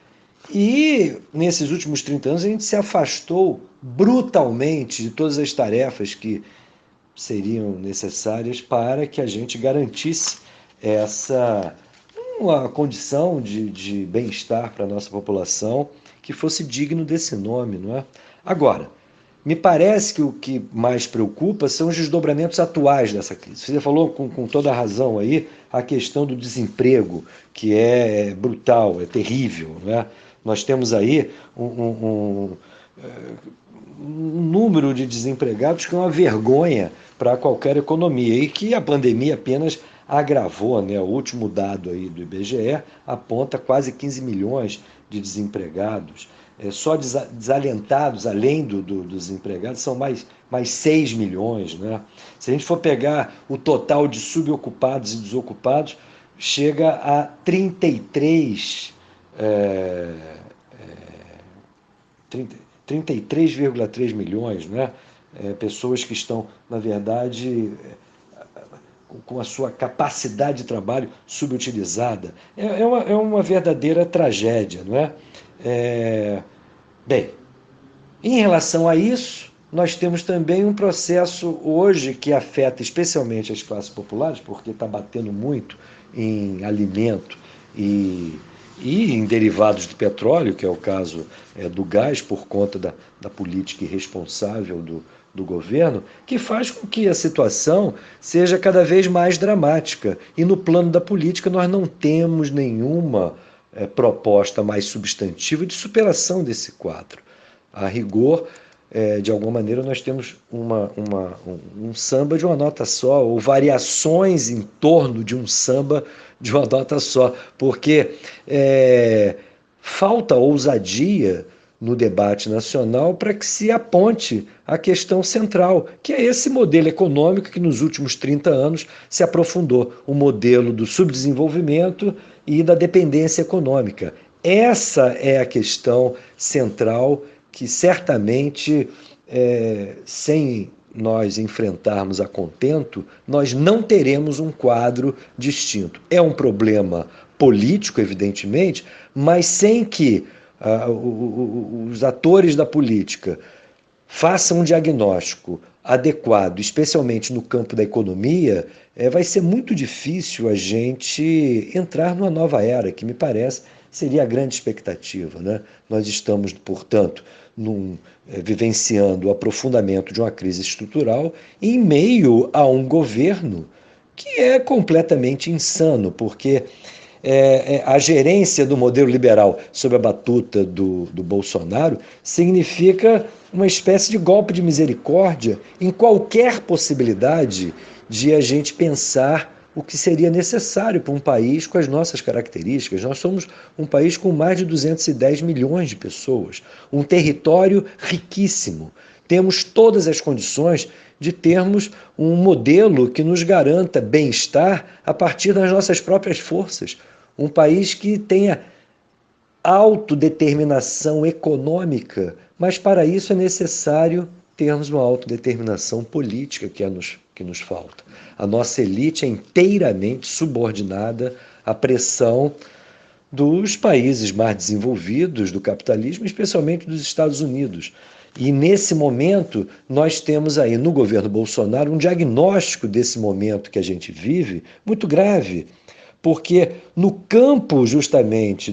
E nesses últimos 30 anos a gente se afastou brutalmente de todas as tarefas que seriam necessárias para que a gente garantisse uma condição de bem-estar para a nossa população que fosse digno desse nome, não é? Agora, me parece que o que mais preocupa são os desdobramentos atuais dessa crise. Você falou com toda a razão aí a questão do desemprego, que é brutal, é terrível, não é? Nós temos aí um número de desempregados que é uma vergonha para qualquer economia e que a pandemia apenas agravou, né? O último dado aí do IBGE aponta quase 15 milhões de desempregados. Só desalentados, além dos desempregados, são mais 6 milhões. Né? Se a gente for pegar o total de subocupados e desocupados, chega a 33,3 milhões, né? Pessoas que estão, na verdade, com a sua capacidade de trabalho subutilizada. É uma verdadeira tragédia, não é? Bem, em relação a isso, nós temos também um processo hoje que afeta especialmente as classes populares, porque está batendo muito em alimento e em derivados do petróleo, que é o caso do gás, por conta da política irresponsável do governo, que faz com que a situação seja cada vez mais dramática. E no plano da política nós não temos nenhuma proposta mais substantiva de superação desse quadro. A rigor, de alguma maneira, nós temos um samba de uma nota só, ou variações em torno de um samba de uma nota só, porque falta ousadia no debate nacional para que se aponte a questão central, que é esse modelo econômico que nos últimos 30 anos se aprofundou, o modelo do subdesenvolvimento e da dependência econômica. Essa é a questão central que certamente, sem nós enfrentarmos a contento, nós não teremos um quadro distinto. É um problema político, evidentemente, mas sem que os atores da política façam um diagnóstico adequado, especialmente no campo da economia, vai ser muito difícil a gente entrar numa nova era, que me parece seria a grande expectativa, né? Nós estamos, portanto, vivenciando o aprofundamento de uma crise estrutural em meio a um governo que é completamente insano, porque a gerência do modelo liberal sob a batuta do Bolsonaro significa uma espécie de golpe de misericórdia em qualquer possibilidade de a gente pensar o que seria necessário para um país com as nossas características. Nós somos um país com mais de 210 milhões de pessoas, um território riquíssimo. Temos todas as condições de termos um modelo que nos garanta bem-estar a partir das nossas próprias forças. Um país que tenha autodeterminação econômica, mas para isso é necessário termos uma autodeterminação política que nos falta. A nossa elite é inteiramente subordinada à pressão dos países mais desenvolvidos do capitalismo, especialmente dos Estados Unidos. E nesse momento nós temos aí no governo Bolsonaro um diagnóstico desse momento que a gente vive muito grave, porque no campo justamente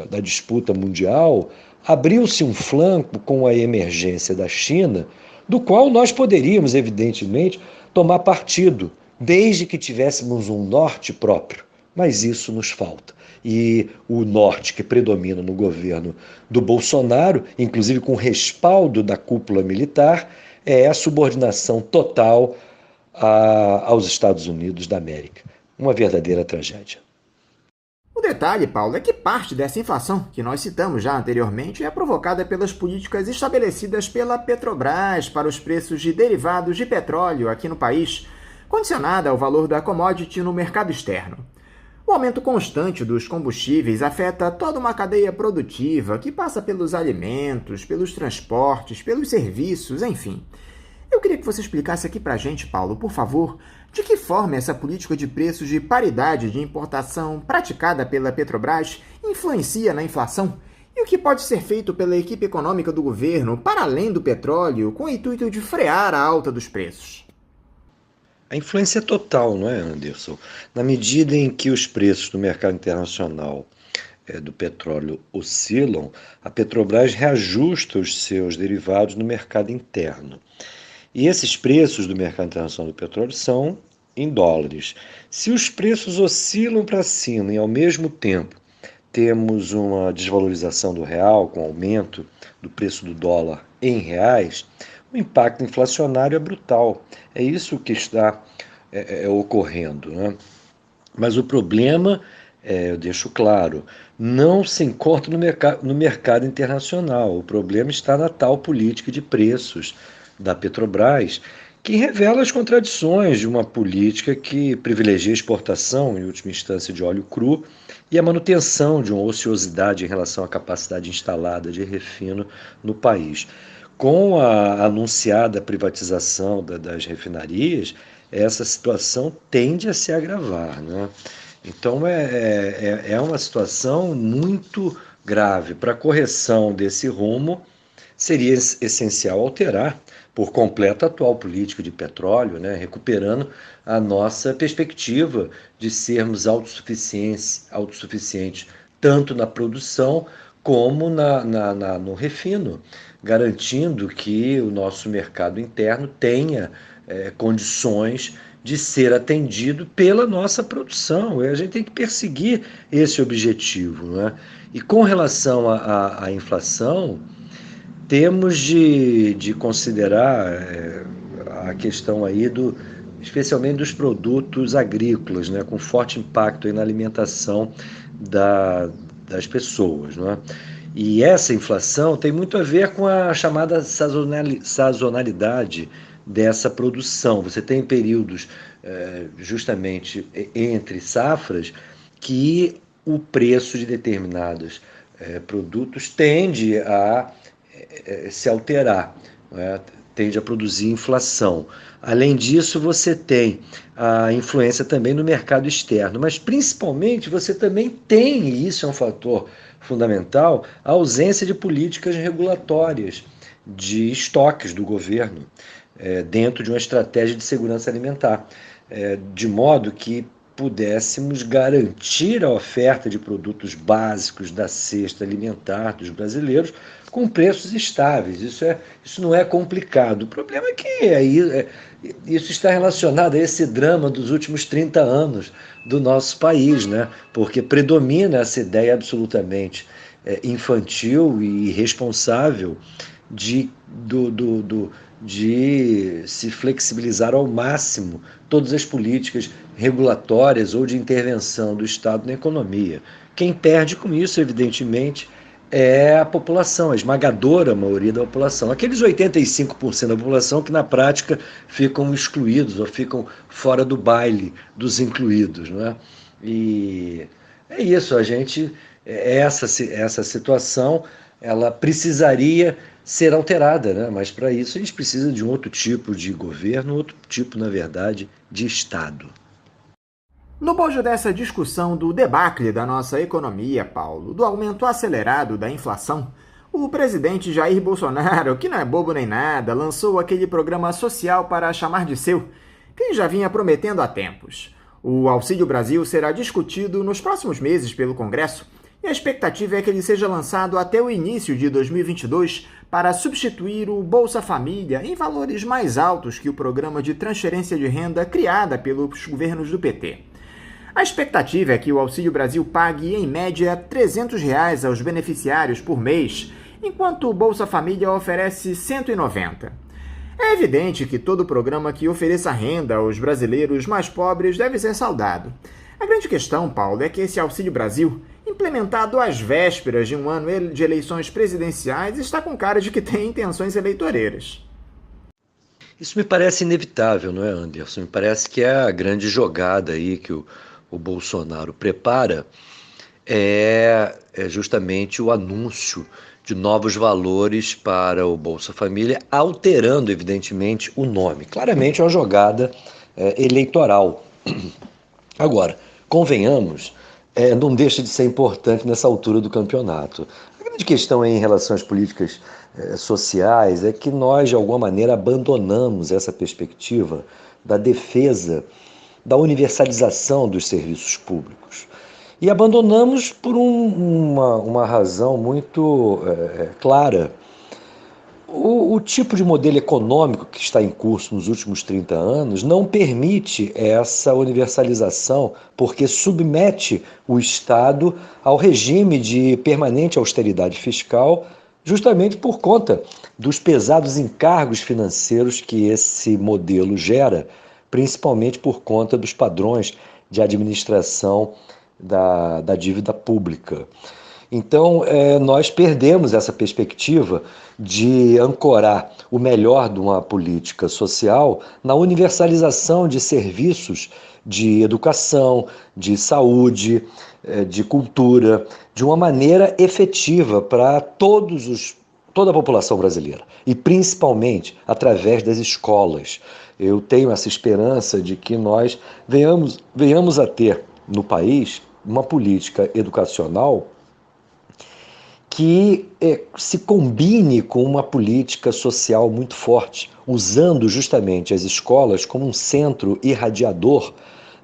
da disputa mundial abriu-se um flanco com a emergência da China, do qual nós poderíamos, evidentemente, tomar partido, desde que tivéssemos um norte próprio. Mas isso nos falta. E o norte que predomina no governo do Bolsonaro, inclusive com respaldo da cúpula militar, é a subordinação total aos Estados Unidos da América. Uma verdadeira tragédia. O detalhe, Paulo, é que parte dessa inflação que nós citamos já anteriormente é provocada pelas políticas estabelecidas pela Petrobras para os preços de derivados de petróleo aqui no país, condicionada ao valor da commodity no mercado externo. O aumento constante dos combustíveis afeta toda uma cadeia produtiva que passa pelos alimentos, pelos transportes, pelos serviços, enfim. Eu queria que você explicasse aqui pra gente, Paulo, por favor, de que forma essa política de preços de paridade de importação praticada pela Petrobras influencia na inflação e o que pode ser feito pela equipe econômica do governo para além do petróleo com o intuito de frear a alta dos preços. A influência é total, não é, Anderson? Na medida em que os preços do mercado internacional do petróleo oscilam, a Petrobras reajusta os seus derivados no mercado interno. E esses preços do mercado internacional do petróleo são em dólares. Se os preços oscilam para cima e, ao mesmo tempo, temos uma desvalorização do real, com aumento do preço do dólar em reais, o impacto inflacionário é brutal. É isso que está ocorrendo, né? Mas o problema, eu deixo claro, não se encontra no mercado internacional. O problema está na tal política de preços da Petrobras, que revela as contradições de uma política que privilegia a exportação, em última instância, de óleo cru e a manutenção de uma ociosidade em relação à capacidade instalada de refino no país. Com a anunciada privatização das refinarias, essa situação tende a se agravar, né? Então é uma situação muito grave. Para a correção desse rumo, seria essencial alterar por completo a atual política de petróleo, né, recuperando a nossa perspectiva de sermos autossuficientes tanto na produção como no refino, garantindo que o nosso mercado interno tenha condições de ser atendido pela nossa produção. E a gente tem que perseguir esse objetivo, né? E com relação à inflação, temos de considerar a questão aí especialmente dos produtos agrícolas, né, com forte impacto aí na alimentação das pessoas, não é? E essa inflação tem muito a ver com a chamada sazonalidade dessa produção. Você tem períodos justamente entre safras que o preço de determinados produtos tende a se alterar, né? Tende a produzir inflação. Além disso, você tem a influência também no mercado externo, mas principalmente você também tem, e isso é um fator fundamental, a ausência de políticas regulatórias de estoques do governo dentro de uma estratégia de segurança alimentar, de modo que pudéssemos garantir a oferta de produtos básicos da cesta alimentar dos brasileiros com preços estáveis. Isso não é complicado. O problema é que isso está relacionado a esse drama dos últimos 30 anos do nosso país, né? Porque predomina essa ideia absolutamente infantil e irresponsável de se flexibilizar ao máximo todas as políticas regulatórias ou de intervenção do Estado na economia. Quem perde com isso, evidentemente, é a população, a esmagadora maioria da população. Aqueles 85% da população que, na prática, ficam excluídos ou ficam fora do baile dos incluídos, não é? E é isso, essa situação, ela precisaria ser alterada, né? Mas para isso a gente precisa de um outro tipo de governo, outro tipo, na verdade, de Estado. No bojo dessa discussão do debacle da nossa economia, Paulo, do aumento acelerado da inflação, o presidente Jair Bolsonaro, que não é bobo nem nada, lançou aquele programa social para chamar de seu, que já vinha prometendo há tempos. O Auxílio Brasil será discutido nos próximos meses pelo Congresso e a expectativa é que ele seja lançado até o início de 2022 para substituir o Bolsa Família em valores mais altos que o programa de transferência de renda criada pelos governos do PT. A expectativa é que o Auxílio Brasil pague, em média, R$ 300 aos beneficiários por mês, enquanto o Bolsa Família oferece R$ 190. É evidente que todo programa que ofereça renda aos brasileiros mais pobres deve ser saudado. A grande questão, Paulo, é que esse Auxílio Brasil, implementado às vésperas de um ano de eleições presidenciais, está com cara de que tem intenções eleitoreiras. Isso me parece inevitável, não é, Anderson? Me parece que é a grande jogada aí que o o Bolsonaro prepara é justamente o anúncio de novos valores para o Bolsa Família, alterando, evidentemente, o nome. Claramente é uma jogada eleitoral. Agora, convenhamos, não deixa de ser importante nessa altura do campeonato. A grande questão aí em relação às políticas sociais é que nós, de alguma maneira, abandonamos essa perspectiva da defesa da universalização dos serviços públicos. E abandonamos por uma razão muito clara. O tipo de modelo econômico que está em curso nos últimos 30 anos não permite essa universalização, porque submete o Estado ao regime de permanente austeridade fiscal, justamente por conta dos pesados encargos financeiros que esse modelo gera, principalmente por conta dos padrões de administração da dívida pública. Então, nós perdemos essa perspectiva de ancorar o melhor de uma política social na universalização de serviços de educação, de saúde, de cultura, de uma maneira efetiva para toda a população brasileira, e principalmente através das escolas. Eu tenho essa esperança de que nós venhamos a ter no país uma política educacional que se combine com uma política social muito forte, usando justamente as escolas como um centro irradiador,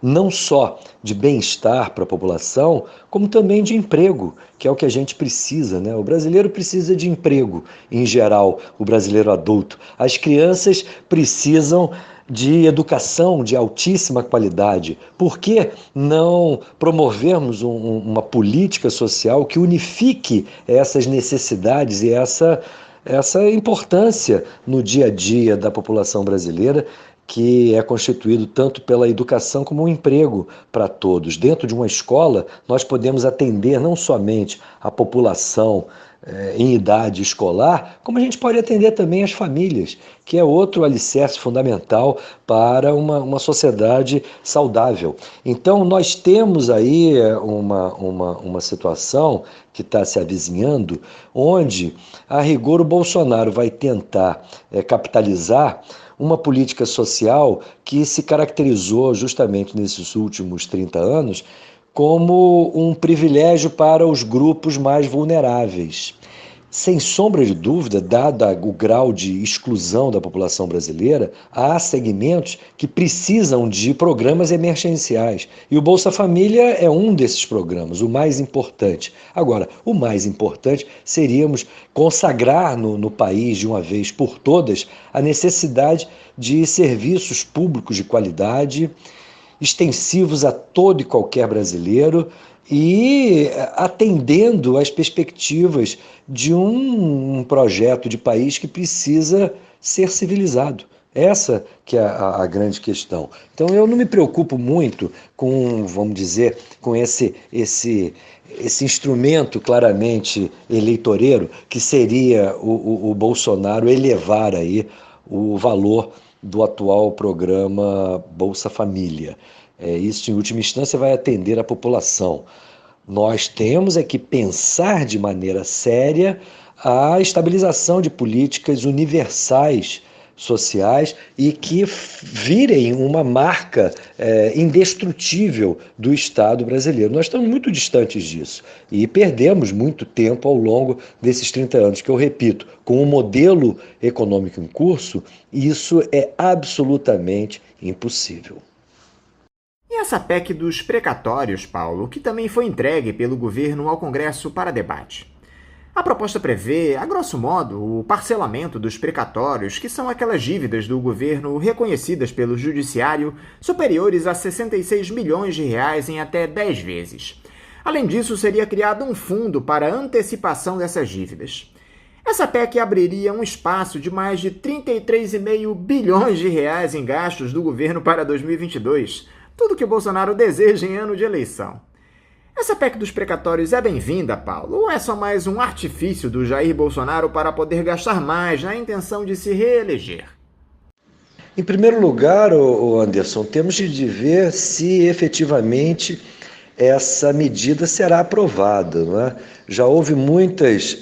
não só de bem-estar para a população, como também de emprego, que é o que a gente precisa, né? O brasileiro precisa de emprego, em geral, o brasileiro adulto. As crianças precisam de educação de altíssima qualidade. Por que não promovermos uma política social que unifique essas necessidades e essa importância no dia a dia da população brasileira, que é constituído tanto pela educação como um emprego para todos? Dentro de uma escola, nós podemos atender não somente a população em idade escolar, como a gente pode atender também as famílias, que é outro alicerce fundamental para uma sociedade saudável. Então, nós temos aí uma situação que está se avizinhando, onde, a rigor, o Bolsonaro vai tentar capitalizar uma política social que se caracterizou justamente nesses últimos 30 anos como um privilégio para os grupos mais vulneráveis. Sem sombra de dúvida, dado o grau de exclusão da população brasileira, há segmentos que precisam de programas emergenciais. E o Bolsa Família é um desses programas, o mais importante. Agora, o mais importante seríamos consagrar no país, de uma vez por todas, a necessidade de serviços públicos de qualidade, extensivos a todo e qualquer brasileiro, e atendendo às perspectivas de um projeto de país que precisa ser civilizado. Essa que é a grande questão. Então, eu não me preocupo muito com, vamos dizer, com esse instrumento claramente eleitoreiro, que seria o Bolsonaro elevar aí o valor do atual programa Bolsa Família. Isso, em última instância, vai atender a população. Nós temos que pensar de maneira séria a estabilização de políticas universais sociais e que virem uma marca indestrutível do Estado brasileiro. Nós estamos muito distantes disso e perdemos muito tempo ao longo desses 30 anos, que eu repito, com o modelo econômico em curso, isso é absolutamente impossível. E essa PEC dos precatórios, Paulo, que também foi entregue pelo governo ao Congresso para debate. A proposta prevê, a grosso modo, o parcelamento dos precatórios, que são aquelas dívidas do governo reconhecidas pelo judiciário superiores a 66 milhões de reais em até 10 vezes. Além disso, seria criado um fundo para antecipação dessas dívidas. Essa PEC abriria um espaço de mais de 33,5 bilhões de reais em gastos do governo para 2022, tudo que o Bolsonaro deseja em ano de eleição. Essa PEC dos precatórios é bem-vinda, Paulo, ou é só mais um artifício do Jair Bolsonaro para poder gastar mais na intenção de se reeleger? Em primeiro lugar, Anderson, temos de ver se efetivamente essa medida será aprovada, não é? Já houve muitos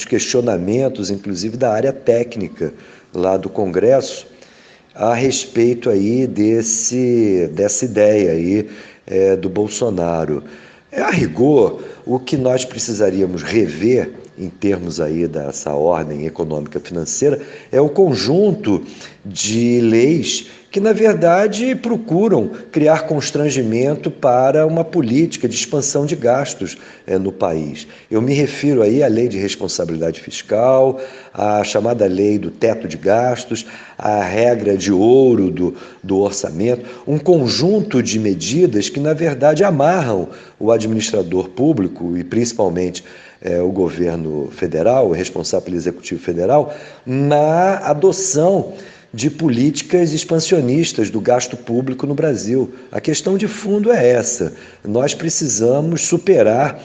questionamentos, inclusive da área técnica lá do Congresso, a respeito aí dessa ideia aí do Bolsonaro. A rigor, o que nós precisaríamos rever em termos aí dessa ordem econômica financeira é o conjunto de leis que, na verdade, procuram criar constrangimento para uma política de expansão de gastos no país. Eu me refiro aí à lei de responsabilidade fiscal, à chamada lei do teto de gastos, à regra de ouro do orçamento, um conjunto de medidas que, na verdade, amarram o administrador público e, principalmente, o governo federal, o responsável pelo Executivo Federal, na adoção de políticas expansionistas do gasto público no Brasil. A questão de fundo é essa. Nós precisamos superar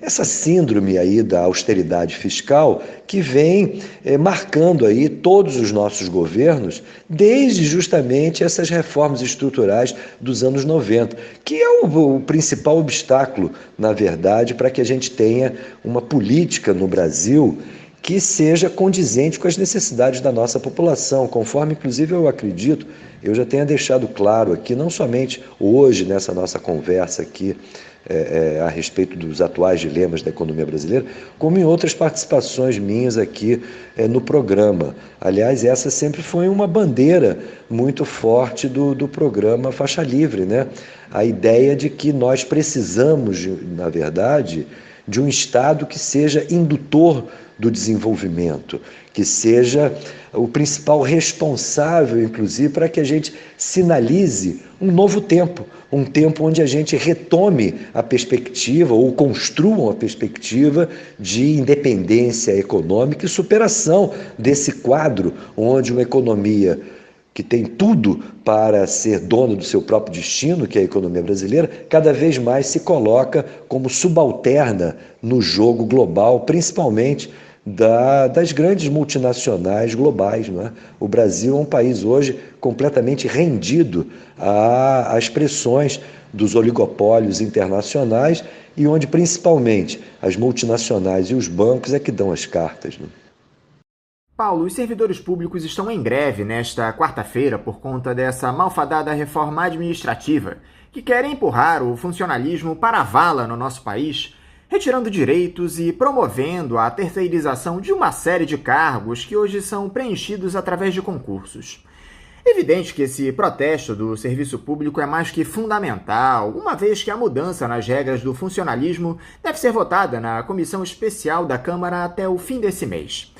essa síndrome aí da austeridade fiscal que vem marcando aí todos os nossos governos desde justamente essas reformas estruturais dos anos 90, que é o principal obstáculo, na verdade, para que a gente tenha uma política no Brasil que seja condizente com as necessidades da nossa população, conforme, inclusive, eu acredito, eu já tenha deixado claro aqui, não somente hoje, nessa nossa conversa aqui, a respeito dos atuais dilemas da economia brasileira, como em outras participações minhas aqui no programa. Aliás, essa sempre foi uma bandeira muito forte do programa Faixa Livre, né? A ideia de que nós precisamos, na verdade, de um Estado que seja indutor do desenvolvimento, que seja o principal responsável, inclusive, para que a gente sinalize um novo tempo, um tempo onde a gente retome a perspectiva ou construa a perspectiva de independência econômica e superação desse quadro onde uma economia que tem tudo para ser dona do seu próprio destino, que é a economia brasileira, cada vez mais se coloca como subalterna no jogo global, principalmente das grandes multinacionais globais, não é? O Brasil é um país hoje completamente rendido às pressões dos oligopólios internacionais e onde principalmente as multinacionais e os bancos é que dão as cartas, né? Paulo, os servidores públicos estão em greve nesta quarta-feira por conta dessa malfadada reforma administrativa que quer empurrar o funcionalismo para a vala no nosso país, retirando direitos e promovendo a terceirização de uma série de cargos que hoje são preenchidos através de concursos. É evidente que esse protesto do serviço público é mais que fundamental, uma vez que a mudança nas regras do funcionalismo deve ser votada na comissão especial da Câmara até o fim desse mês.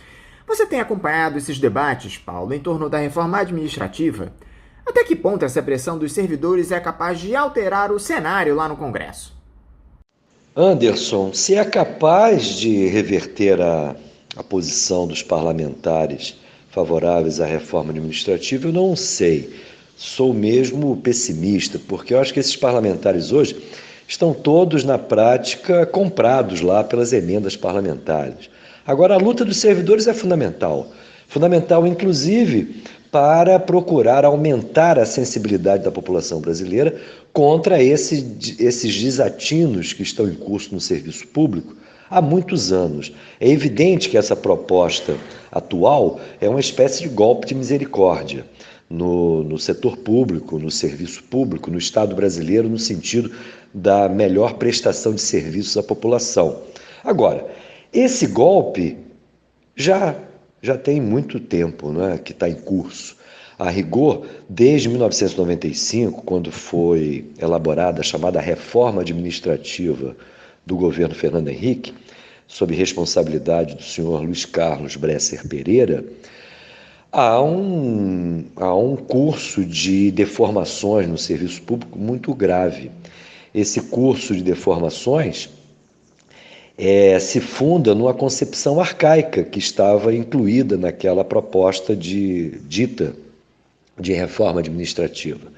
Você tem acompanhado esses debates, Paulo, em torno da reforma administrativa? Até que ponto essa pressão dos servidores é capaz de alterar o cenário lá no Congresso? Anderson, se é capaz de reverter a posição dos parlamentares favoráveis à reforma administrativa, eu não sei. Sou mesmo pessimista, porque eu acho que esses parlamentares hoje estão todos, na prática, comprados lá pelas emendas parlamentares. Agora, a luta dos servidores é fundamental, inclusive, para procurar aumentar a sensibilidade da população brasileira contra esses desatinos que estão em curso no serviço público há muitos anos. É evidente que essa proposta atual é uma espécie de golpe de misericórdia no setor público, no serviço público, no Estado brasileiro, no sentido da melhor prestação de serviços à população. Agora, esse golpe já tem muito tempo, não é, que está em curso. A rigor, desde 1995, quando foi elaborada a chamada reforma administrativa do governo Fernando Henrique, sob responsabilidade do senhor Luiz Carlos Bresser Pereira, há um curso de deformações no serviço público muito grave. Esse curso de deformações se funda numa concepção arcaica que estava incluída naquela proposta dita de reforma administrativa.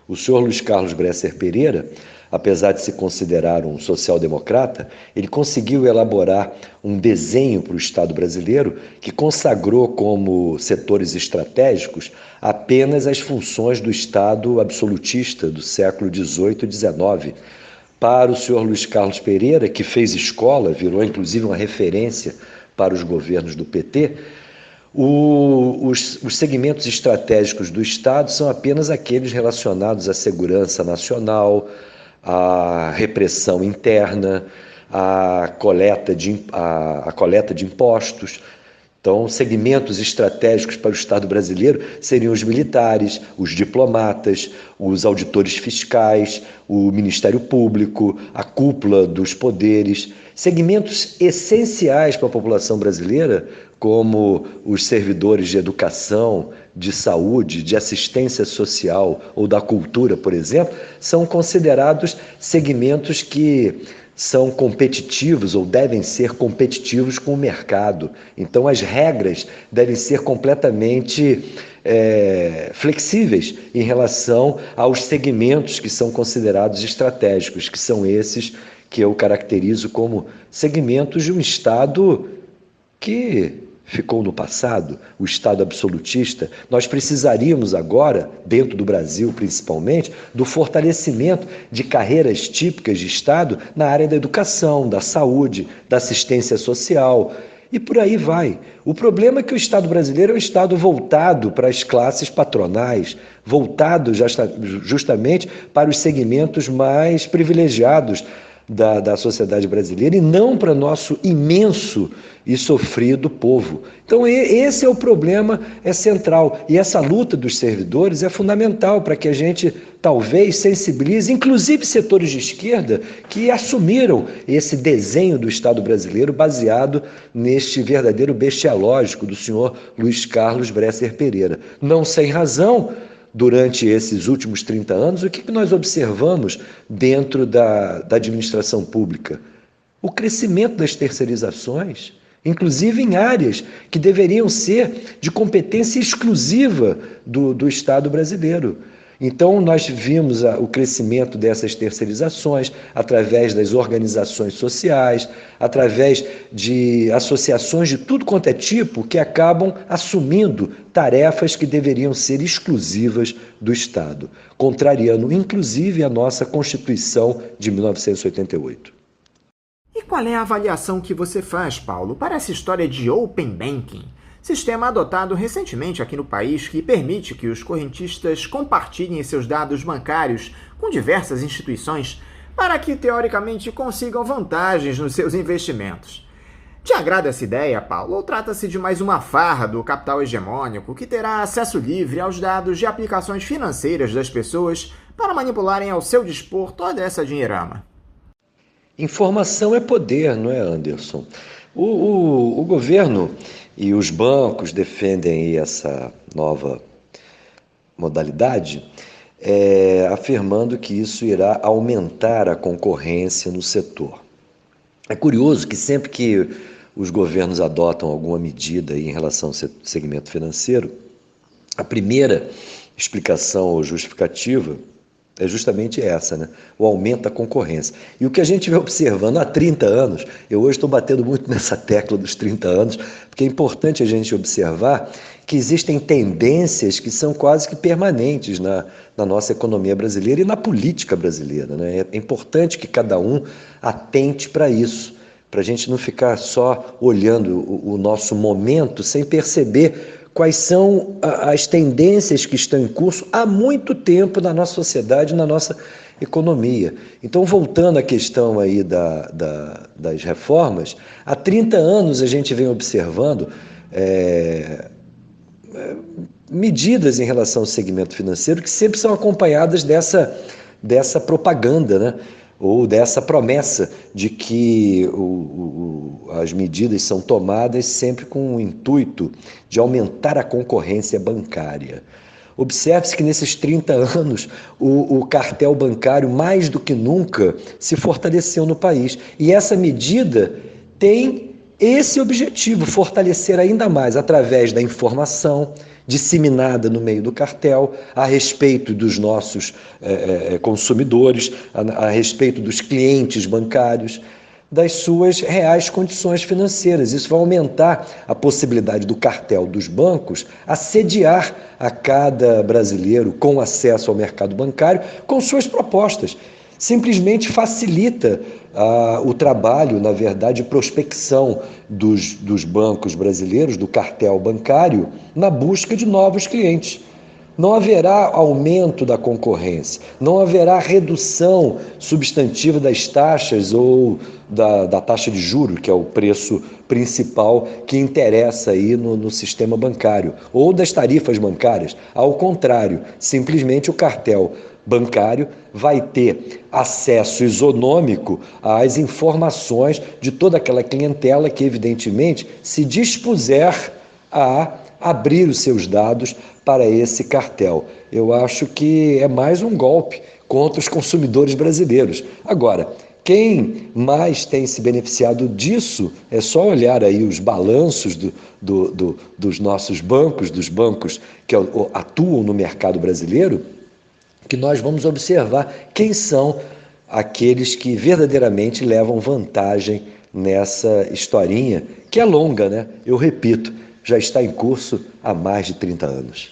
O senhor Luiz Carlos Bresser Pereira apesar de se considerar um social-democrata, ele conseguiu elaborar um desenho para o Estado brasileiro que consagrou como setores estratégicos apenas as funções do Estado absolutista do século XVIII e XIX. Para o senhor Luiz Carlos Pereira, que fez escola, virou inclusive uma referência para os governos do PT, os segmentos estratégicos do Estado são apenas aqueles relacionados à segurança nacional, à repressão interna, à coleta de impostos. Então, segmentos estratégicos para o Estado brasileiro seriam os militares, os diplomatas, os auditores fiscais, o Ministério Público, a cúpula dos poderes. Segmentos essenciais para a população brasileira, como os servidores de educação, de saúde, de assistência social ou da cultura, por exemplo, são considerados segmentos que são competitivos ou devem ser competitivos com o mercado. Então, as regras devem ser completamente flexíveis em relação aos segmentos que são considerados estratégicos, que são esses que eu caracterizo como segmentos de um Estado que ficou no passado, o Estado absolutista. Nós precisaríamos agora, dentro do Brasil principalmente, do fortalecimento de carreiras típicas de Estado na área da educação, da saúde, da assistência social e por aí vai. O problema é que o Estado brasileiro é um Estado voltado para as classes patronais, voltado justamente para os segmentos mais privilegiados da sociedade brasileira e não para nosso imenso e sofrido povo. Então esse é o problema, é central, e essa luta dos servidores é fundamental para que a gente talvez sensibilize, inclusive setores de esquerda que assumiram esse desenho do Estado brasileiro baseado neste verdadeiro bestialógico do senhor Luiz Carlos Bresser Pereira. Não sem razão, durante esses últimos 30 anos, o que nós observamos dentro da administração pública? O crescimento das terceirizações, inclusive em áreas que deveriam ser de competência exclusiva do Estado brasileiro. Então, nós vimos o crescimento dessas terceirizações através das organizações sociais, através de associações de tudo quanto é tipo que acabam assumindo tarefas que deveriam ser exclusivas do Estado, contrariando inclusive a nossa Constituição de 1988. E qual é a avaliação que você faz, Paulo, para essa história de Open Banking? Sistema adotado recentemente aqui no país que permite que os correntistas compartilhem seus dados bancários com diversas instituições para que, teoricamente, consigam vantagens nos seus investimentos. Te agrada essa ideia, Paulo, ou trata-se de mais uma farra do capital hegemônico que terá acesso livre aos dados de aplicações financeiras das pessoas para manipularem ao seu dispor toda essa dinheirama? Informação é poder, não é, Anderson? O governo e os bancos defendem essa nova modalidade, afirmando que isso irá aumentar a concorrência no setor. É curioso que sempre que os governos adotam alguma medida em relação ao segmento financeiro, a primeira explicação ou justificativa é justamente essa, né? O aumento da concorrência. E o que a gente vem observando há 30 anos, eu hoje estou batendo muito nessa tecla dos 30 anos, porque é importante a gente observar que existem tendências que são quase que permanentes na nossa economia brasileira e na política brasileira, né? É importante que cada um atente para isso, para a gente não ficar só olhando o nosso momento sem perceber quais são as tendências que estão em curso há muito tempo na nossa sociedade, na nossa economia. Então, voltando à questão aí das reformas, há 30 anos a gente vem observando medidas em relação ao segmento financeiro que sempre são acompanhadas dessa propaganda, né? Ou dessa promessa de que as medidas são tomadas sempre com o intuito de aumentar a concorrência bancária. Observe-se que nesses 30 anos o cartel bancário mais do que nunca se fortaleceu no país. E essa medida tem esse objetivo, fortalecer ainda mais através da informação disseminada no meio do cartel a respeito dos nossos consumidores, a respeito dos clientes bancários, das suas reais condições financeiras. Isso vai aumentar a possibilidade do cartel dos bancos assediar a cada brasileiro com acesso ao mercado bancário com suas propostas. Simplesmente facilita o trabalho, na verdade, de prospecção dos bancos brasileiros, do cartel bancário, na busca de novos clientes. Não haverá aumento da concorrência, não haverá redução substantiva das taxas ou da taxa de juros, que é o preço principal que interessa aí no sistema bancário, ou das tarifas bancárias. Ao contrário, simplesmente o cartel bancário vai ter acesso isonômico às informações de toda aquela clientela que, evidentemente, se dispuser a abrir os seus dados para esse cartel. Eu acho que é mais um golpe contra os consumidores brasileiros. Agora, quem mais tem se beneficiado disso é só olhar aí os balanços dos nossos bancos, dos bancos que atuam no mercado brasileiro, que nós vamos observar quem são aqueles que verdadeiramente levam vantagem nessa historinha, que é longa, né? Eu repito, já está em curso há mais de 30 anos.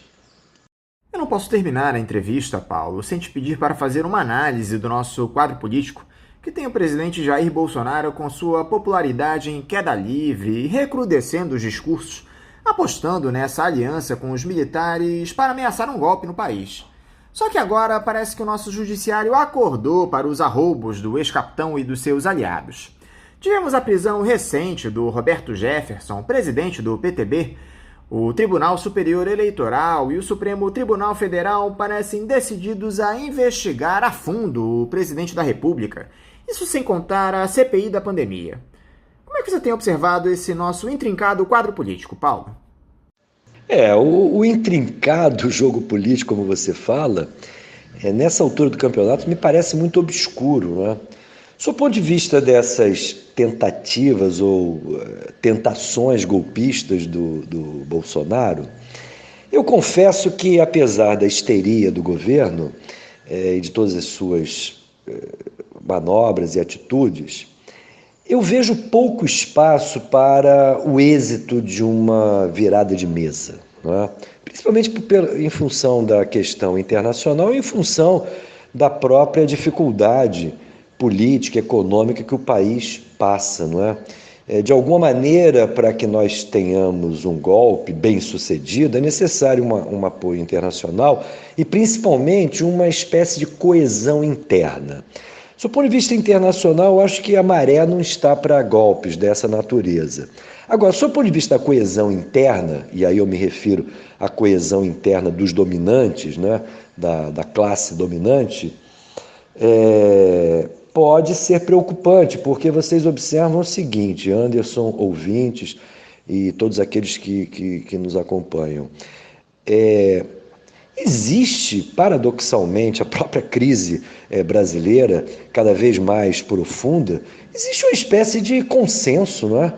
Eu não posso terminar a entrevista, Paulo, sem te pedir para fazer uma análise do nosso quadro político, que tem o presidente Jair Bolsonaro com sua popularidade em queda livre e recrudescendo os discursos, apostando nessa aliança com os militares para ameaçar um golpe no país. Só que agora parece que o nosso judiciário acordou para os arroubos do ex-capitão e dos seus aliados. Tivemos a prisão recente do Roberto Jefferson, presidente do PTB. O Tribunal Superior Eleitoral e o Supremo Tribunal Federal parecem decididos a investigar a fundo o presidente da República. Isso sem contar a CPI da pandemia. Como é que você tem observado esse nosso intrincado quadro político, Paulo? O intrincado jogo político, como você fala, nessa altura do campeonato me parece muito obscuro, né? Do ponto de vista dessas tentativas ou tentações golpistas do Bolsonaro, eu confesso que, apesar da histeria do governo e de todas as suas manobras e atitudes, eu vejo pouco espaço para o êxito de uma virada de mesa, não é? Principalmente em função da questão internacional e em função da própria dificuldade política, econômica que o país passa, não é? De alguma maneira, para que nós tenhamos um golpe bem sucedido, é necessário um apoio internacional e, principalmente, uma espécie de coesão interna. Do ponto de vista internacional, eu acho que a maré não está para golpes dessa natureza. Agora, do ponto de vista da coesão interna, e aí eu me refiro à coesão interna dos dominantes, né, da classe dominante, pode ser preocupante, porque vocês observam o seguinte, Anderson, ouvintes e todos aqueles que nos acompanham. Existe, paradoxalmente, a própria crise brasileira, cada vez mais profunda, existe uma espécie de consenso, não é?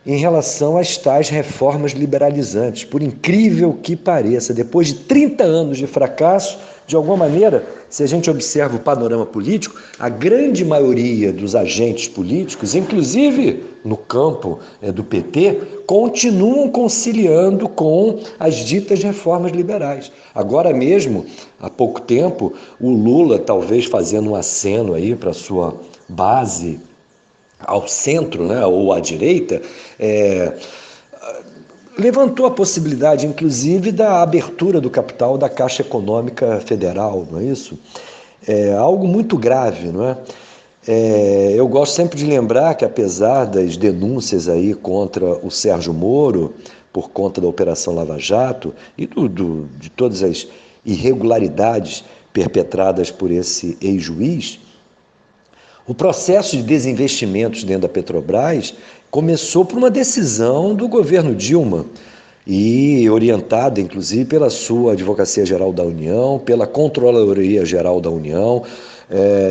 Em relação às tais reformas liberalizantes. Por incrível que pareça, depois de 30 anos de fracasso, de alguma maneira, se a gente observa o panorama político, a grande maioria dos agentes políticos, inclusive no campo do PT, continuam conciliando com as ditas reformas liberais. Agora mesmo, há pouco tempo, o Lula, talvez fazendo um aceno aí para a sua base ao centro, né, ou à direita, levantou a possibilidade, inclusive, da abertura do capital da Caixa Econômica Federal, não é isso? É algo muito grave, não é? Eu gosto sempre de lembrar que, apesar das denúncias aí contra o Sérgio Moro, por conta da Operação Lava Jato e de todas as irregularidades perpetradas por esse ex-juiz, o processo de desinvestimentos dentro da Petrobras começou por uma decisão do governo Dilma e orientada, inclusive, pela sua Advocacia Geral da União, pela Controladoria Geral da União.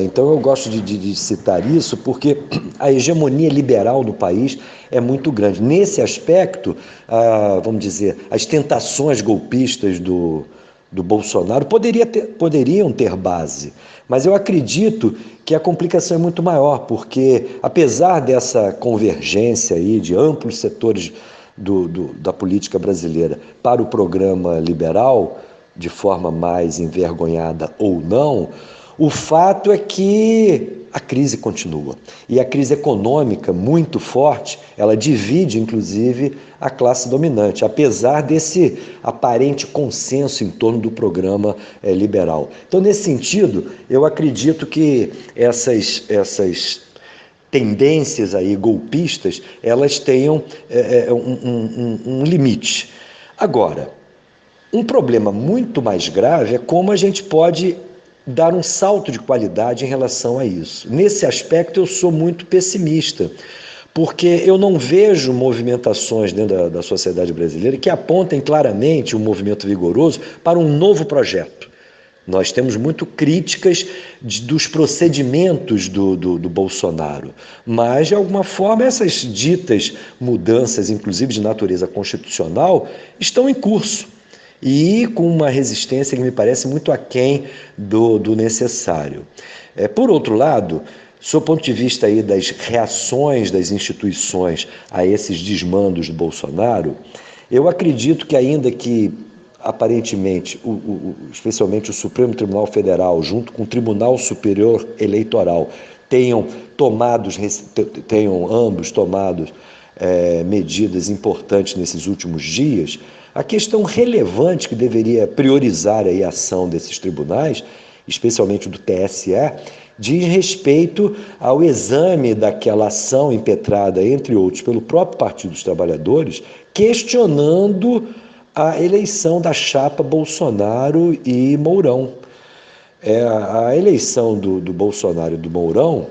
Então eu gosto de citar isso porque a hegemonia liberal do país é muito grande. Nesse aspecto, vamos dizer, as tentações golpistas do Bolsonaro poderiam ter base, mas eu acredito que a complicação é muito maior, porque apesar dessa convergência aí de amplos setores da política brasileira para o programa liberal, de forma mais envergonhada ou não, o fato é que a crise continua. E a crise econômica muito forte, ela divide, inclusive, a classe dominante, apesar desse aparente consenso em torno do programa liberal. Então, nesse sentido, eu acredito que essas tendências aí golpistas, elas tenham um limite. Agora, um problema muito mais grave é como a gente pode dar um salto de qualidade em relação a isso. Nesse aspecto, eu sou muito pessimista, porque eu não vejo movimentações dentro da sociedade brasileira que apontem claramente um movimento vigoroso para um novo projeto. Nós temos muito críticas dos procedimentos do Bolsonaro, mas, de alguma forma, essas ditas mudanças, inclusive de natureza constitucional, estão em curso e com uma resistência que me parece muito aquém do necessário. Por outro lado, sob o ponto de vista aí das reações das instituições a esses desmandos do Bolsonaro, eu acredito que, ainda que aparentemente, especialmente o Supremo Tribunal Federal, junto com o Tribunal Superior Eleitoral, tenham ambos tomado medidas importantes nesses últimos dias, a questão relevante que deveria priorizar aí a ação desses tribunais, especialmente do TSE, diz respeito ao exame daquela ação impetrada, entre outros, pelo próprio Partido dos Trabalhadores, questionando a eleição da chapa Bolsonaro e Mourão. A eleição do Bolsonaro e do Mourão,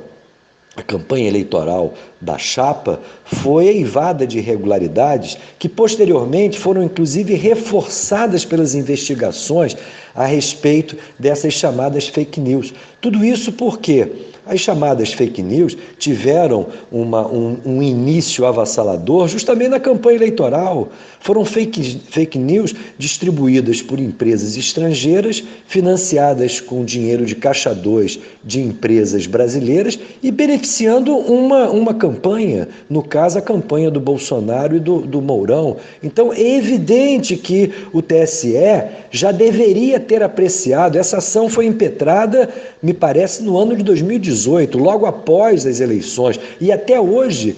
a campanha eleitoral da chapa, foi eivada de irregularidades que posteriormente foram inclusive reforçadas pelas investigações a respeito dessas chamadas fake news. Tudo isso porque as chamadas fake news tiveram um início avassalador justamente na campanha eleitoral. Foram fake news distribuídas por empresas estrangeiras, financiadas com dinheiro de caixa 2 de empresas brasileiras e beneficiando uma campanha, no caso a campanha do Bolsonaro e do Mourão. Então é evidente que o TSE já deveria ter apreciado. Essa ação foi impetrada, me parece, no ano de 2018, logo após as eleições, e até hoje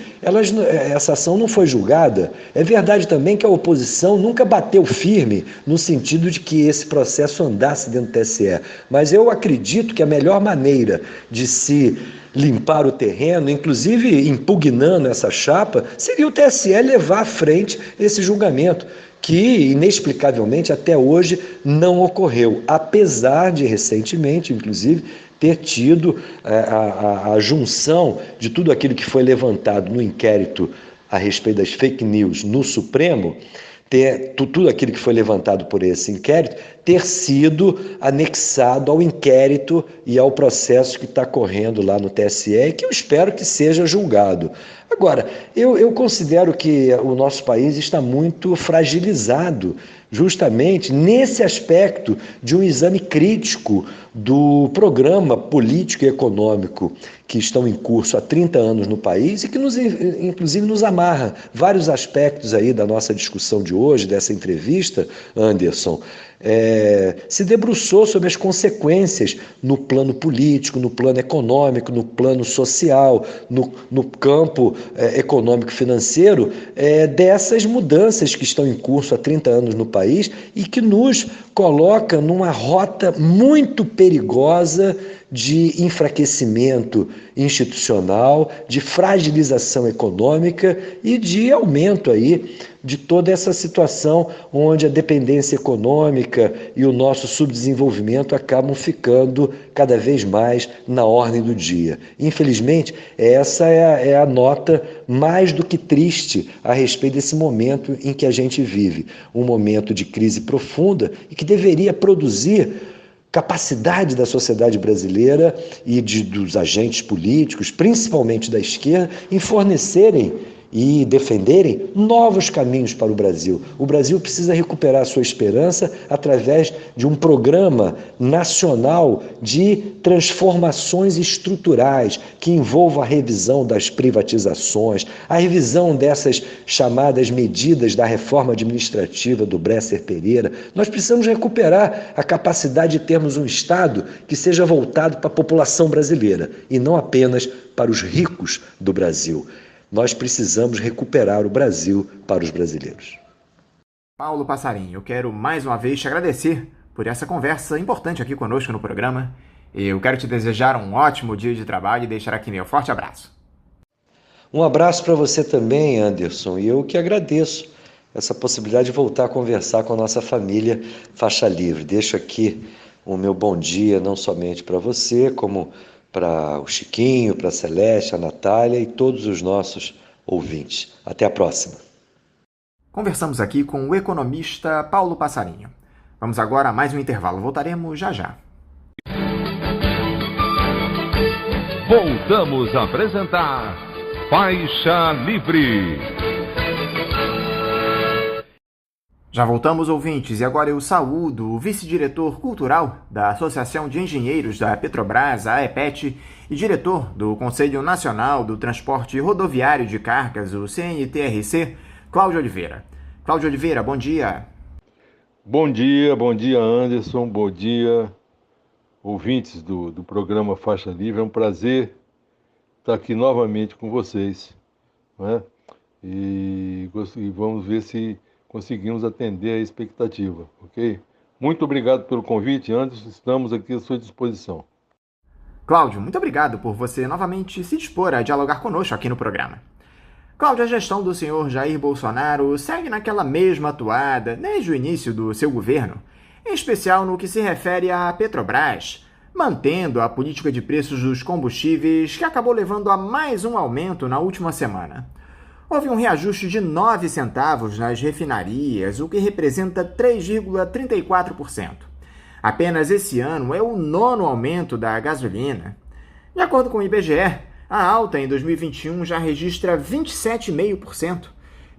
essa ação não foi julgada. É verdade também que a oposição nunca bateu firme no sentido de que esse processo andasse dentro do TSE, mas eu acredito que a melhor maneira de se limpar o terreno, inclusive impugnando essa chapa, seria o TSE levar à frente esse julgamento, que inexplicavelmente até hoje não ocorreu, apesar de recentemente, inclusive, ter tido a junção de tudo aquilo que foi levantado no inquérito a respeito das fake news no Supremo, tudo aquilo que foi levantado por esse inquérito ter sido anexado ao inquérito e ao processo que está correndo lá no TSE e que eu espero que seja julgado. Agora, eu considero que o nosso país está muito fragilizado justamente nesse aspecto de um exame crítico do programa político e econômico que estão em curso há 30 anos no país e que inclusive nos amarra vários aspectos aí da nossa discussão de hoje, dessa entrevista, Anderson. Se debruçou sobre as consequências no plano político, no plano econômico, no plano social, no campo econômico e financeiro, dessas mudanças que estão em curso há 30 anos no país e que nos coloca numa rota muito perigosa de enfraquecimento institucional, de fragilização econômica e de aumento aí de toda essa situação onde a dependência econômica e o nosso subdesenvolvimento acabam ficando cada vez mais na ordem do dia. Infelizmente, essa é a nota mais do que triste a respeito desse momento em que a gente vive, um momento de crise profunda e que deveria produzir capacidade da sociedade brasileira e dos agentes políticos, principalmente da esquerda, em fornecerem e defenderem novos caminhos para o Brasil. O Brasil precisa recuperar a sua esperança através de um programa nacional de transformações estruturais que envolva a revisão das privatizações, a revisão dessas chamadas medidas da reforma administrativa do Bresser Pereira. Nós precisamos recuperar a capacidade de termos um Estado que seja voltado para a população brasileira e não apenas para os ricos do Brasil. Nós precisamos recuperar o Brasil para os brasileiros. Paulo Passarinho, eu quero mais uma vez te agradecer por essa conversa importante aqui conosco no programa. Eu quero te desejar um ótimo dia de trabalho e deixar aqui meu forte abraço. Um abraço para você também, Anderson, e eu que agradeço essa possibilidade de voltar a conversar com a nossa família Faixa Livre. Deixo aqui o meu bom dia não somente para você, como para o Chiquinho, para a Celeste, a Natália e todos os nossos ouvintes. Até a próxima. Conversamos aqui com o economista Paulo Passarinho. Vamos agora a mais um intervalo. Voltaremos já já. Voltamos a apresentar Faixa Livre. Já voltamos, ouvintes, e agora eu saúdo o vice-diretor cultural da Associação de Engenheiros da Petrobras, a AEPET, e diretor do Conselho Nacional do Transporte Rodoviário de Cargas, o CNTRC, Cláudio Oliveira. Cláudio Oliveira, bom dia. Bom dia Anderson, bom dia ouvintes do programa Faixa Livre. É um prazer estar aqui novamente com vocês, né? E vamos ver se conseguimos atender a expectativa, ok? Muito obrigado pelo convite, Anderson, estamos aqui à sua disposição. Cláudio, muito obrigado por você novamente se dispor a dialogar conosco aqui no programa. Cláudio, a gestão do senhor Jair Bolsonaro segue naquela mesma atuada desde o início do seu governo, em especial no que se refere à Petrobras, mantendo a política de preços dos combustíveis que acabou levando a mais um aumento na última semana. Houve um reajuste de 9 centavos nas refinarias, o que representa 3,34%. Apenas esse ano é o 9º aumento da gasolina. De acordo com o IBGE, a alta em 2021 já registra 27,5%.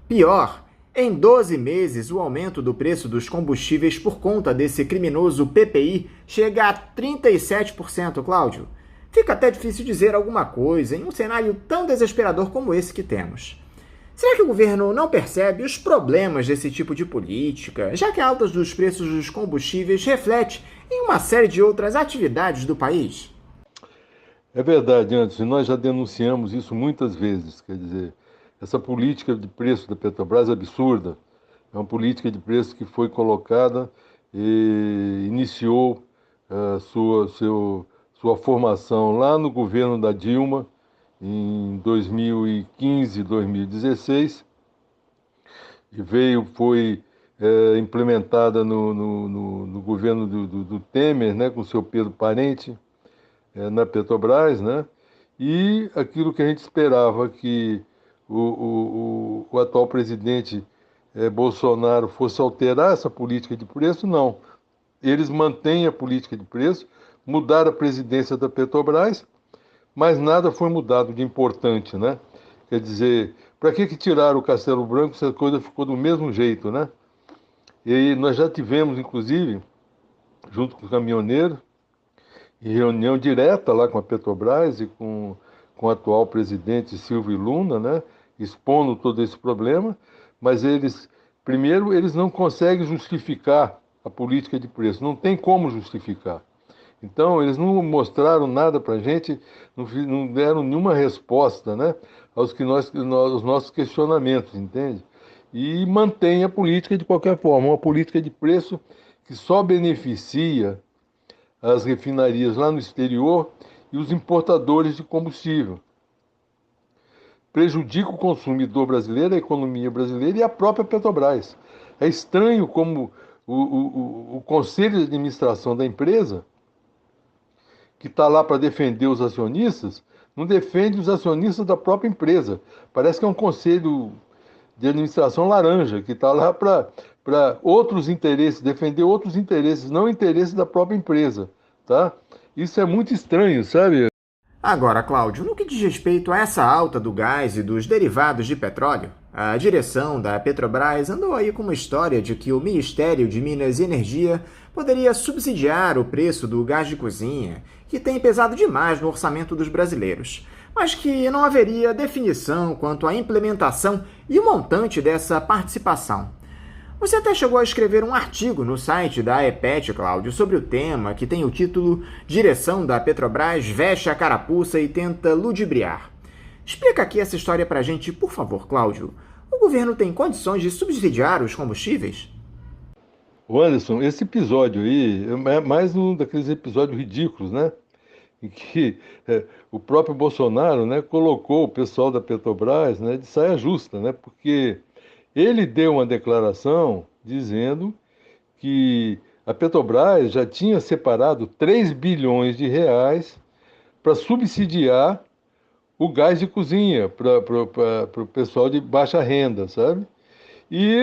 Pior, em 12 meses, o aumento do preço dos combustíveis por conta desse criminoso PPI chega a 37%, Cláudio. Fica até difícil dizer alguma coisa em um cenário tão desesperador como esse que temos. Será que o governo não percebe os problemas desse tipo de política, já que a alta dos preços dos combustíveis reflete em uma série de outras atividades do país? É verdade, Anderson, nós já denunciamos isso muitas vezes, quer dizer, essa política de preço da Petrobras é absurda, é uma política de preço que foi colocada e iniciou sua formação lá no governo da Dilma, em 2015, 2016, e foi implementada no governo do Temer, né, com o seu Pedro Parente, na Petrobras, né, e aquilo que a gente esperava que o atual presidente Bolsonaro fosse alterar essa política de preço, não. Eles mantêm a política de preço, mudaram a presidência da Petrobras, mas nada foi mudado de importante, né? Quer dizer, para que tiraram o Castelo Branco se a coisa ficou do mesmo jeito, né? E nós já tivemos, inclusive, junto com o caminhoneiro, em reunião direta lá com a Petrobras e com o atual presidente Silvio Luna, né? Expondo todo esse problema, mas primeiro, eles não conseguem justificar a política de preço, não tem como justificar. Então, eles não mostraram nada para a gente, não deram nenhuma resposta, né, aos nossos questionamentos, entende? E mantém a política de qualquer forma, uma política de preço que só beneficia as refinarias lá no exterior e os importadores de combustível. Prejudica o consumidor brasileiro, a economia brasileira e a própria Petrobras. É estranho como o conselho de administração da empresa, que está lá para defender os acionistas, não defende os acionistas da própria empresa. Parece que é um conselho de administração laranja, que está lá para outros interesses, defender outros interesses, não interesses da própria empresa, tá? Isso é muito estranho, sabe? Agora, Cláudio, no que diz respeito a essa alta do gás e dos derivados de petróleo, a direção da Petrobras andou aí com uma história de que o Ministério de Minas e Energia poderia subsidiar o preço do gás de cozinha, que tem pesado demais no orçamento dos brasileiros, mas que não haveria definição quanto à implementação e o montante dessa participação. Você até chegou a escrever um artigo no site da AEPET, Cláudio, sobre o tema, que tem o título Direção da Petrobras veste a carapuça e tenta ludibriar. Explica aqui essa história pra gente, por favor, Cláudio. O governo tem condições de subsidiar os combustíveis? Anderson, esse episódio aí é mais um daqueles episódios ridículos, né? Em que o próprio Bolsonaro, né, colocou o pessoal da Petrobras, né, de saia justa, né? Porque ele deu uma declaração dizendo que a Petrobras já tinha separado 3 bilhões de reais para subsidiar o gás de cozinha para o pessoal de baixa renda, sabe? E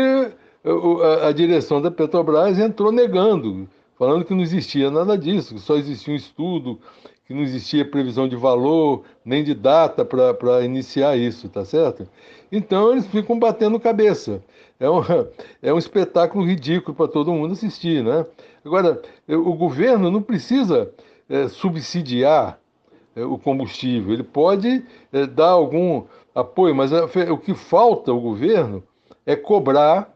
a direção da Petrobras entrou negando, falando que não existia nada disso, que só existia um estudo, que não existia previsão de valor, nem de data para iniciar isso, tá certo? Então eles ficam batendo cabeça. É um espetáculo ridículo para todo mundo assistir, né? Agora, o governo não precisa subsidiar o combustível, ele pode dar algum apoio, mas o que falta ao governo é cobrar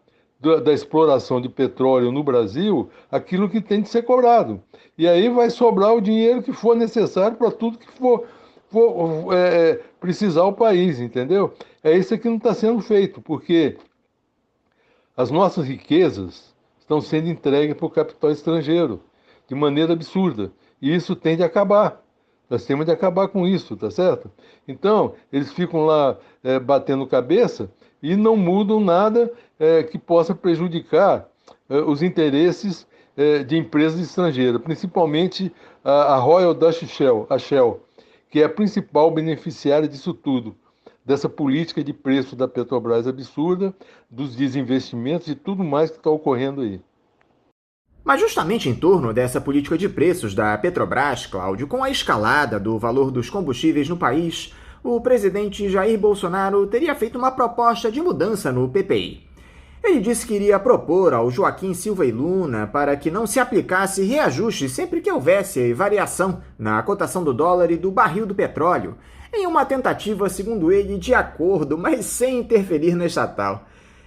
da exploração de petróleo no Brasil aquilo que tem de ser cobrado. E aí vai sobrar o dinheiro que for necessário para tudo que for precisar o país, entendeu? É isso que não está sendo feito, porque as nossas riquezas estão sendo entregues para o capital estrangeiro de maneira absurda. E isso tem de acabar. Nós temos de acabar com isso, tá certo? Então, eles ficam lá batendo cabeça e não mudam nada que possa prejudicar os interesses de empresas estrangeiras, principalmente a Royal Dutch Shell, a Shell, que é a principal beneficiária disso tudo, dessa política de preço da Petrobras absurda, dos desinvestimentos e tudo mais que está ocorrendo aí. Mas justamente em torno dessa política de preços da Petrobras, Cláudio, com a escalada do valor dos combustíveis no país, o presidente Jair Bolsonaro teria feito uma proposta de mudança no PPI. Ele disse que iria propor ao Joaquim Silva e Luna para que não se aplicasse reajuste sempre que houvesse variação na cotação do dólar e do barril do petróleo, em uma tentativa, segundo ele, de acordo, mas sem interferir na estatal.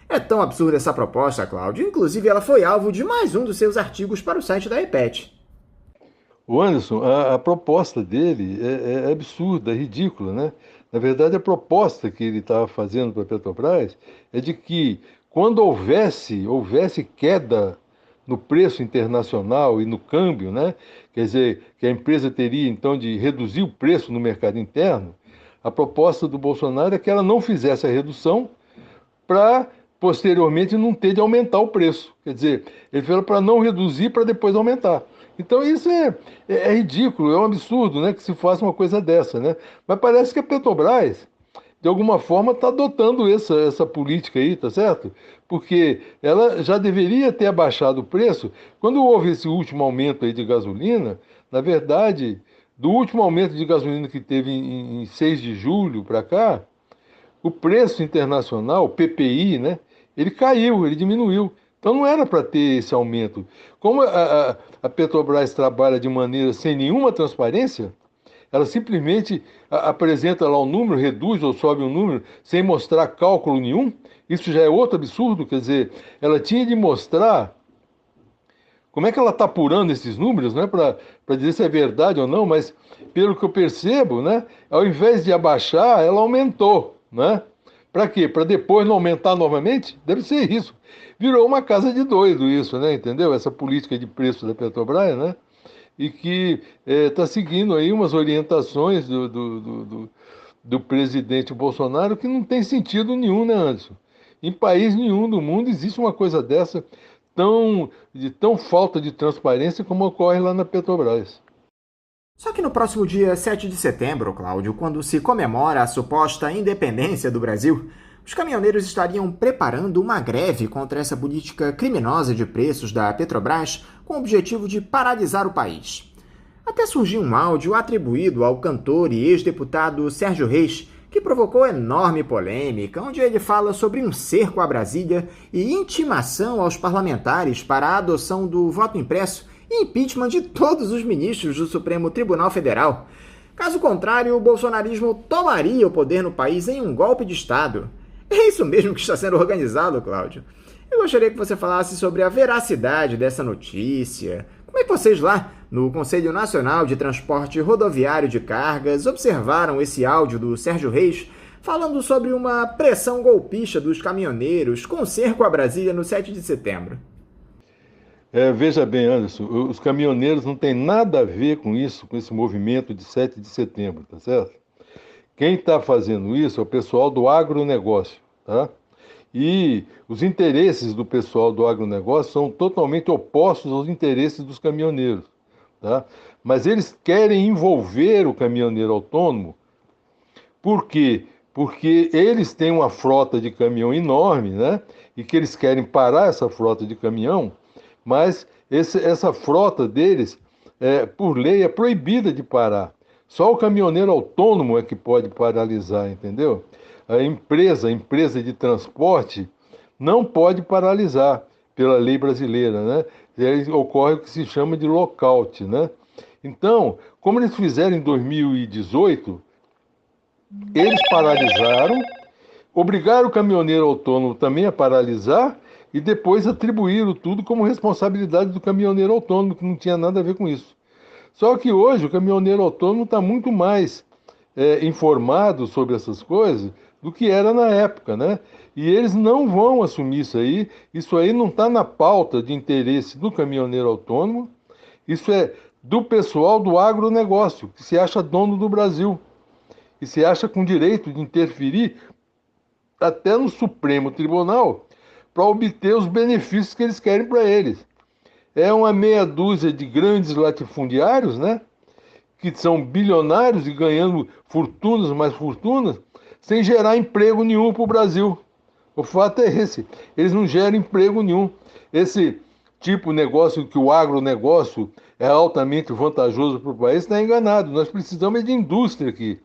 É tão absurda essa proposta, Cláudio. Inclusive, ela foi alvo de mais um dos seus artigos para o site da AEPET. O Anderson, a proposta dele é absurda, é ridícula, né? Na verdade, a proposta que ele estava fazendo para a Petrobras é de que, quando houvesse queda no preço internacional e no câmbio, né? Quer dizer, que a empresa teria, então, de reduzir o preço no mercado interno, a proposta do Bolsonaro é que ela não fizesse a redução para posteriormente não ter de aumentar o preço. Quer dizer, ele falou para não reduzir para depois aumentar. Então isso é ridículo, é um absurdo, né, que se faça uma coisa dessa, né? Mas parece que a Petrobras, de alguma forma, está adotando essa política aí, tá certo? Porque ela já deveria ter abaixado o preço. Quando houve esse último aumento aí de gasolina, na verdade, do último aumento de gasolina que teve em 6 de julho para cá, o preço internacional, o PPI, né, ele caiu, ele diminuiu. Então não era para ter esse aumento. Como a Petrobras trabalha de maneira sem nenhuma transparência, ela simplesmente apresenta lá um número, reduz ou sobe um número, sem mostrar cálculo nenhum. Isso já é outro absurdo, quer dizer, ela tinha de mostrar como é que ela está apurando esses números, né, para dizer se é verdade ou não, mas pelo que eu percebo, né, ao invés de abaixar, ela aumentou, né? Para quê? Para depois não aumentar novamente? Deve ser isso. Virou uma casa de doido isso, né? Entendeu? Essa política de preço da Petrobras, né? E que está seguindo aí umas orientações do presidente Bolsonaro que não tem sentido nenhum, né, Anderson? Em país nenhum do mundo existe uma coisa dessa de tão falta de transparência como ocorre lá na Petrobras. Só que no próximo dia 7 de setembro, Cláudio, quando se comemora a suposta independência do Brasil, os caminhoneiros estariam preparando uma greve contra essa política criminosa de preços da Petrobras com o objetivo de paralisar o país. Até surgiu um áudio atribuído ao cantor e ex-deputado Sérgio Reis, que provocou enorme polêmica, onde ele fala sobre um cerco a Brasília e intimação aos parlamentares para a adoção do voto impresso e impeachment de todos os ministros do Supremo Tribunal Federal. Caso contrário, o bolsonarismo tomaria o poder no país em um golpe de Estado. É isso mesmo que está sendo organizado, Cláudio. Eu gostaria que você falasse sobre a veracidade dessa notícia. Como é que vocês lá, no Conselho Nacional de Transporte Rodoviário de Cargas, observaram esse áudio do Sérgio Reis falando sobre uma pressão golpista dos caminhoneiros com cerco a Brasília no 7 de setembro? Veja bem, Anderson, os caminhoneiros não têm nada a ver com isso, com esse movimento de 7 de setembro, tá certo? Quem está fazendo isso é o pessoal do agronegócio, tá? E os interesses do pessoal do agronegócio são totalmente opostos aos interesses dos caminhoneiros, tá? Mas eles querem envolver o caminhoneiro autônomo. Por quê? Porque eles têm uma frota de caminhão enorme, né? E que eles querem parar essa frota de caminhão, mas essa frota deles, por lei, é proibida de parar. Só o caminhoneiro autônomo é que pode paralisar, entendeu? A empresa de transporte não pode paralisar pela lei brasileira, né? E aí ocorre o que se chama de lockout, né? Então, como eles fizeram em 2018, eles paralisaram, obrigaram o caminhoneiro autônomo também a paralisar e depois atribuíram tudo como responsabilidade do caminhoneiro autônomo, que não tinha nada a ver com isso. Só que hoje o caminhoneiro autônomo está muito mais informado sobre essas coisas do que era na época, né? E eles não vão assumir isso aí não está na pauta de interesse do caminhoneiro autônomo, isso é do pessoal do agronegócio, que se acha dono do Brasil, e se acha com direito de interferir até no Supremo Tribunal para obter os benefícios que eles querem para eles. É uma meia dúzia de grandes latifundiários, né? Que são bilionários e ganhando fortunas, mais fortunas, sem gerar emprego nenhum para o Brasil. O fato é esse, eles não geram emprego nenhum. Esse tipo de negócio que o agronegócio é altamente vantajoso para o país está enganado. Nós precisamos de indústria aqui.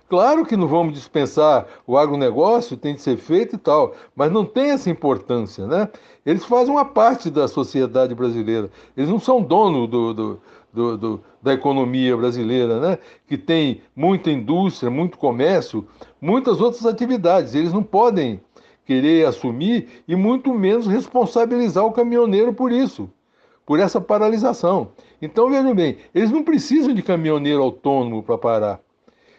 Claro que não vamos dispensar o agronegócio, tem de ser feito e tal, mas não tem essa importância, né? Eles fazem uma parte da sociedade brasileira, eles não são donos da economia brasileira, né? Que tem muita indústria, muito comércio, muitas outras atividades, eles não podem querer assumir e muito menos responsabilizar o caminhoneiro por isso, por essa paralisação. Então, vejam bem, eles não precisam de caminhoneiro autônomo para parar.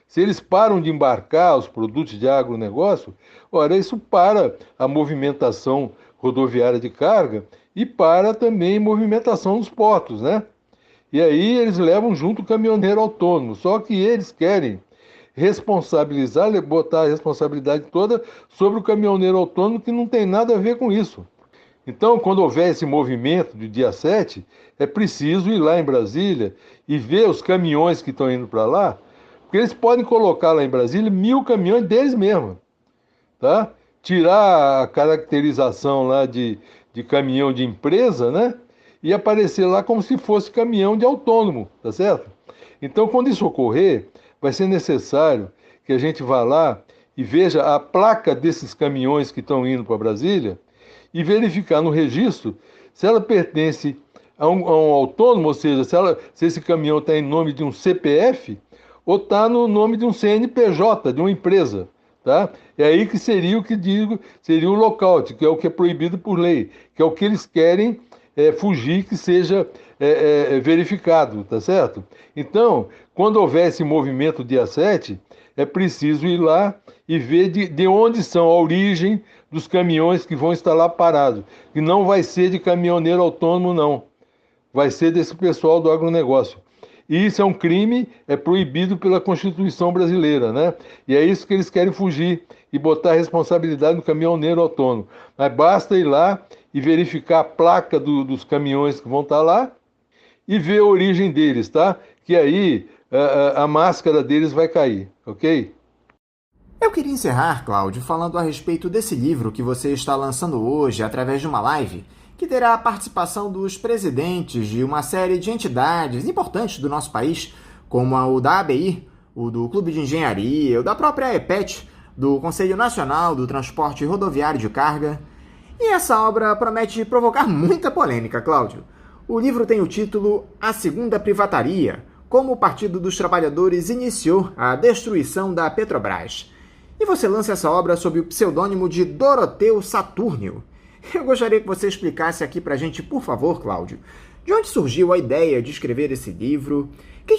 Se eles param de embarcar os produtos de agronegócio, ora, isso para a movimentação rodoviária de carga e para também a movimentação dos portos, né? E aí eles levam junto o caminhoneiro autônomo, só que eles querem responsabilizar, botar a responsabilidade toda sobre o caminhoneiro autônomo, que não tem nada a ver com isso. Então, quando houver esse movimento do dia 7, é preciso ir lá em Brasília e ver os caminhões que estão indo para lá, porque eles podem colocar lá em Brasília 1.000 caminhões deles mesmos, tá? Tirar a caracterização lá de caminhão de empresa, né? E aparecer lá como se fosse caminhão de autônomo, tá certo? Então, quando isso ocorrer, vai ser necessário que a gente vá lá e veja a placa desses caminhões que estão indo para Brasília e verificar no registro se ela pertence a um autônomo, ou seja, se esse caminhão está em nome de um CPF ou está no nome de um CNPJ, de uma empresa, tá? É aí que seria o que digo, seria o lockout, que é o que é proibido por lei, que é o que eles querem fugir que seja verificado, tá certo? Então, quando houver esse movimento dia 7, é preciso ir lá e ver de onde são a origem dos caminhões que vão estar lá parados. E não vai ser de caminhoneiro autônomo, não. Vai ser desse pessoal do agronegócio. E isso é um crime, é proibido pela Constituição brasileira, né? E é isso que eles querem fugir e botar a responsabilidade no caminhoneiro autônomo. Mas basta ir lá e verificar a placa dos caminhões que vão estar lá e ver a origem deles, tá? Que aí a máscara deles vai cair, ok? Eu queria encerrar, Cláudio, falando a respeito desse livro que você está lançando hoje através de uma live, que terá a participação dos presidentes de uma série de entidades importantes do nosso país, como o da ABI, o do Clube de Engenharia, o da própria EPET, do Conselho Nacional do Transporte Rodoviário de Carga. E essa obra promete provocar muita polêmica, Cláudio. O livro tem o título A Segunda Privataria, como o Partido dos Trabalhadores iniciou a destruição da Petrobras. E você lança essa obra sob o pseudônimo de Doroteu Saturnio. Eu gostaria que você explicasse aqui pra gente, por favor, Cláudio, de onde surgiu a ideia de escrever esse livro, que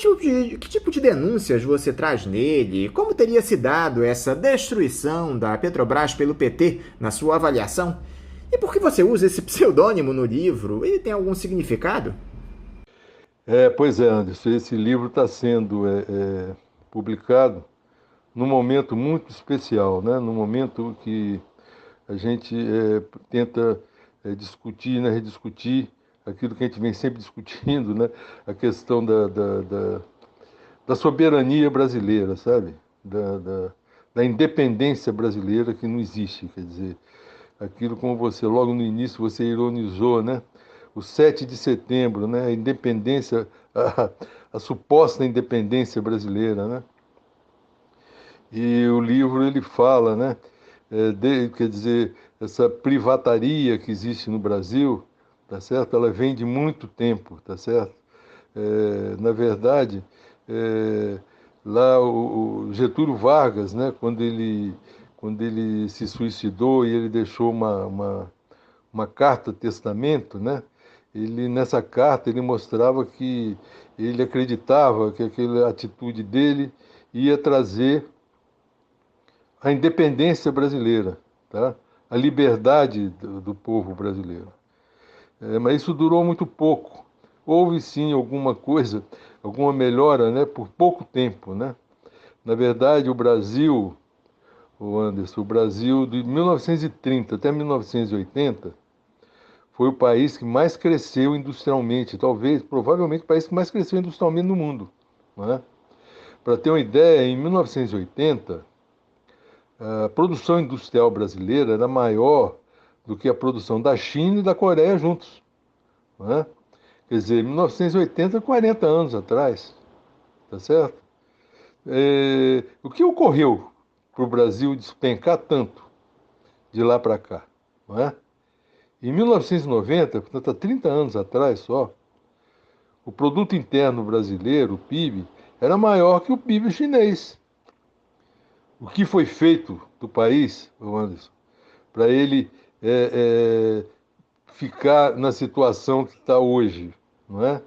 tipo de denúncias você traz nele, como teria se dado essa destruição da Petrobras pelo PT na sua avaliação, e por que você usa esse pseudônimo no livro? Ele tem algum significado? Pois é, Anderson, esse livro está sendo publicado num momento muito especial, né? Num momento que a gente tenta discutir, né? Rediscutir aquilo que a gente vem sempre discutindo, né? A questão da soberania brasileira, sabe? Da independência brasileira que não existe, quer dizer, aquilo como você, logo no início, você ironizou, né? O 7 de setembro, né? A independência, a suposta independência brasileira, né? E o livro, ele fala, né? Quer dizer, essa privataria que existe no Brasil, tá certo? Ela vem de muito tempo, tá certo? Na verdade, lá o Getúlio Vargas, né? Quando ele se suicidou e ele deixou uma carta-testamento, né? Nessa carta ele mostrava que ele acreditava que aquela atitude dele ia trazer a independência brasileira, tá? A liberdade do povo brasileiro. Mas isso durou muito pouco. Houve sim alguma coisa, alguma melhora, né? Por pouco tempo, né? Na verdade, o Brasil, Anderson, o Brasil de 1930 até 1980 foi o país que mais cresceu industrialmente, provavelmente o país que mais cresceu industrialmente no mundo, né? Para ter uma ideia, em 1980, a produção industrial brasileira era maior do que a produção da China e da Coreia juntos, né? Quer dizer, 1980, 40 anos atrás, tá certo? O que ocorreu para o Brasil despencar tanto de lá para cá, não é? Em 1990, portanto, há 30 anos atrás só, o produto interno brasileiro, o PIB, era maior que o PIB chinês. O que foi feito do país, Anderson, para ele ficar na situação que está hoje, não é?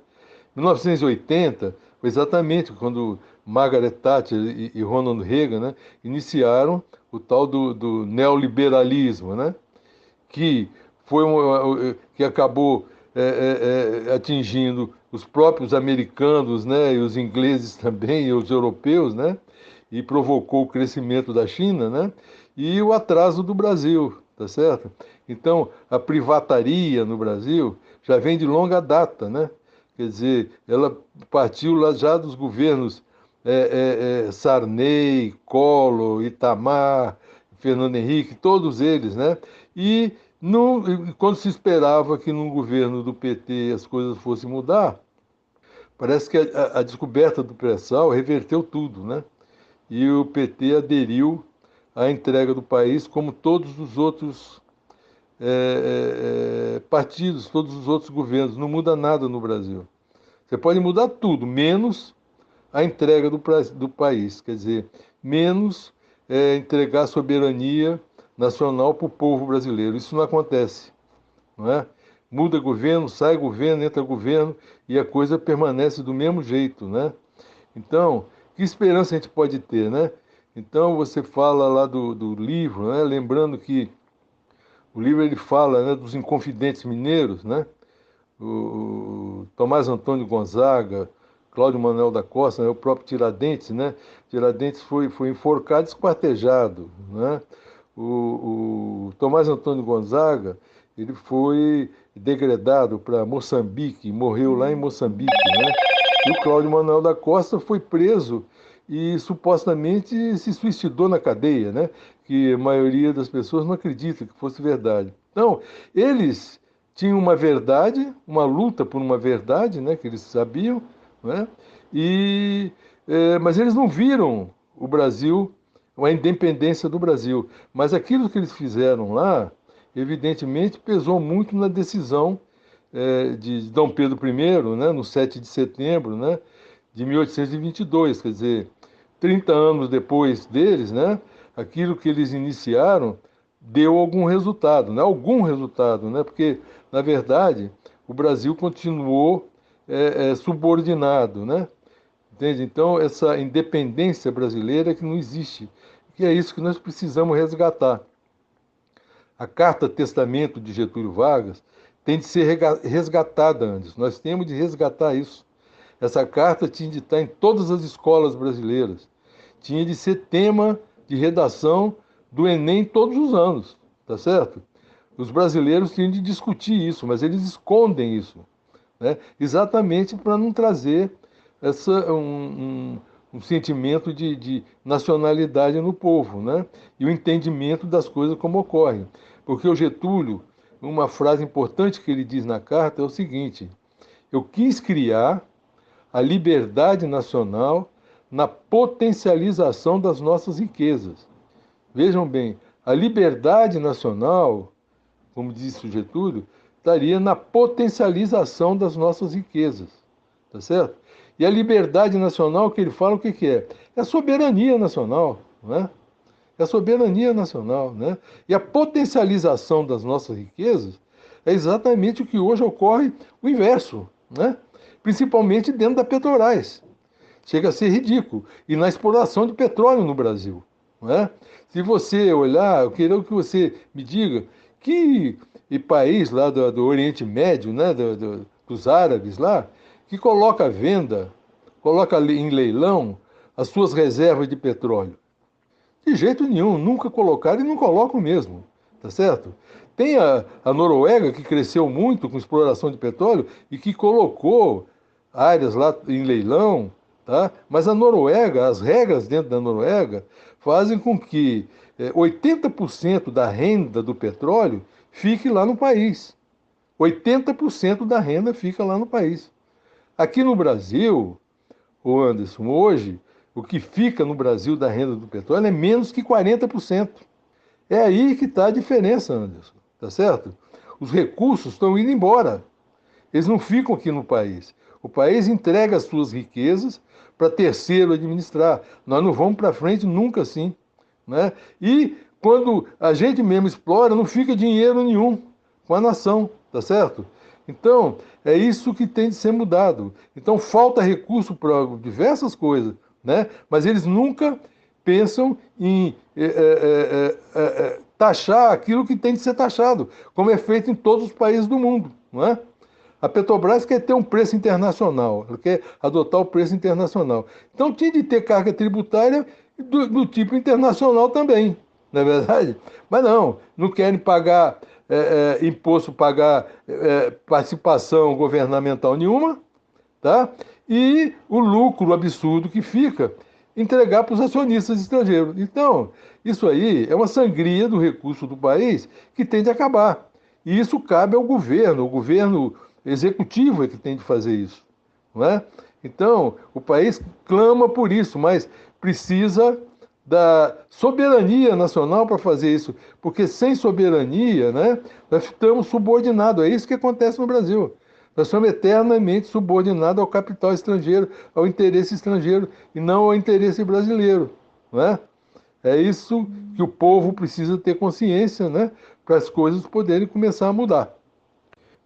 1980 foi exatamente quando Margaret Thatcher e Ronald Reagan, né, iniciaram o tal do neoliberalismo, né, que acabou atingindo os próprios americanos, né, e os ingleses também, e os europeus, né, e provocou o crescimento da China, né, e o atraso do Brasil, tá certo? Então, a privataria no Brasil já vem de longa data, né? Quer dizer, ela partiu lá já dos governos Sarney, Collor, Itamar, Fernando Henrique, todos eles, né? E quando se esperava que no governo do PT as coisas fossem mudar, parece que a descoberta do pré-sal reverteu tudo, né? E o PT aderiu à entrega do país como todos os outros partidos, todos os outros governos. Não muda nada no Brasil. Você pode mudar tudo, menos a entrega do país, quer dizer, menos entregar a soberania nacional para o povo brasileiro. Isso não acontece, não é? Muda governo, sai governo, entra governo e a coisa permanece do mesmo jeito, né? Então, que esperança a gente pode ter, né? Então, você fala lá do livro, né? Lembrando que o livro ele fala, né, dos Inconfidentes Mineiros, né? O Tomás Antônio Gonzaga, Cláudio Manuel da Costa, né, o próprio Tiradentes, né? Tiradentes foi enforcado e esquartejado, né? O Tomás Antônio Gonzaga, ele foi degradado para Moçambique, morreu lá em Moçambique, né? E o Cláudio Manuel da Costa foi preso e supostamente se suicidou na cadeia, né? Que a maioria das pessoas não acredita que fosse verdade. Então, eles tinha uma verdade, uma luta por uma verdade, né, que eles sabiam, né, mas eles não viram o Brasil, a independência do Brasil. Mas aquilo que eles fizeram lá, evidentemente, pesou muito na decisão de Dom Pedro I, né, no 7 de setembro, né, de 1822, quer dizer, 30 anos depois deles, né, aquilo que eles iniciaram deu algum resultado, né, porque, na verdade, o Brasil continuou subordinado, né, entende? Então, essa independência brasileira que não existe, que é isso que nós precisamos resgatar. A Carta Testamento de Getúlio Vargas tem de ser resgatada, Anderson. Nós temos de resgatar isso. Essa carta tinha de estar em todas as escolas brasileiras. Tinha de ser tema de redação do Enem todos os anos, tá certo? Os brasileiros tinham de discutir isso, mas eles escondem isso, né? Exatamente para não trazer um sentimento de nacionalidade no povo, né? E o entendimento das coisas como ocorrem. Porque o Getúlio, uma frase importante que ele diz na carta é o seguinte: eu quis criar a liberdade nacional na potencialização das nossas riquezas. Vejam bem, a liberdade nacional, como disse o Getúlio, estaria na potencialização das nossas riquezas, tá certo? E a liberdade nacional que ele fala, o que é? É a soberania nacional, né? É a soberania nacional, né? E a potencialização das nossas riquezas é exatamente o que hoje ocorre o inverso, né? Principalmente dentro da Petrobras. Chega a ser ridículo. E na exploração de petróleo no Brasil, né? Se você olhar, eu queria que você me diga que país lá do Oriente Médio, né? Dos árabes lá, que coloca à venda, coloca em leilão as suas reservas de petróleo. De jeito nenhum, nunca colocaram e não colocam mesmo, tá certo? Tem a Noruega, que cresceu muito com exploração de petróleo e que colocou áreas lá em leilão, tá? Mas a Noruega, as regras dentro da Noruega, fazem com que 80% da renda do petróleo fique lá no país. 80% da renda fica lá no país. Aqui no Brasil, ô Anderson, hoje, o que fica no Brasil da renda do petróleo é menos que 40%. É aí que está a diferença, Anderson, tá certo? Os recursos estão indo embora. Eles não ficam aqui no país. O país entrega as suas riquezas para terceiro administrar. Nós não vamos para frente nunca assim, né? E quando a gente mesmo explora, não fica dinheiro nenhum com a nação, tá certo? Então, é isso que tem de ser mudado. Então, falta recurso para diversas coisas, né? Mas eles nunca pensam em taxar aquilo que tem de ser taxado, como é feito em todos os países do mundo, não é? A Petrobras quer ter um preço internacional, ela quer adotar o preço internacional. Então, tinha de ter carga tributária do tipo internacional também, não é verdade? Mas não querem pagar imposto, pagar participação governamental nenhuma, tá? E o lucro absurdo que fica, entregar para os acionistas estrangeiros. Então, isso aí é uma sangria do recurso do país que tem de acabar. E isso cabe ao governo. O governo executivo é que tem de fazer isso, não é? Então, o país clama por isso, mas precisa da soberania nacional para fazer isso, porque sem soberania, né, nós estamos subordinados. É isso que acontece no Brasil. Nós somos eternamente subordinados ao capital estrangeiro, ao interesse estrangeiro, e não ao interesse brasileiro, não é? É isso que o povo precisa ter consciência, né, para as coisas poderem começar a mudar.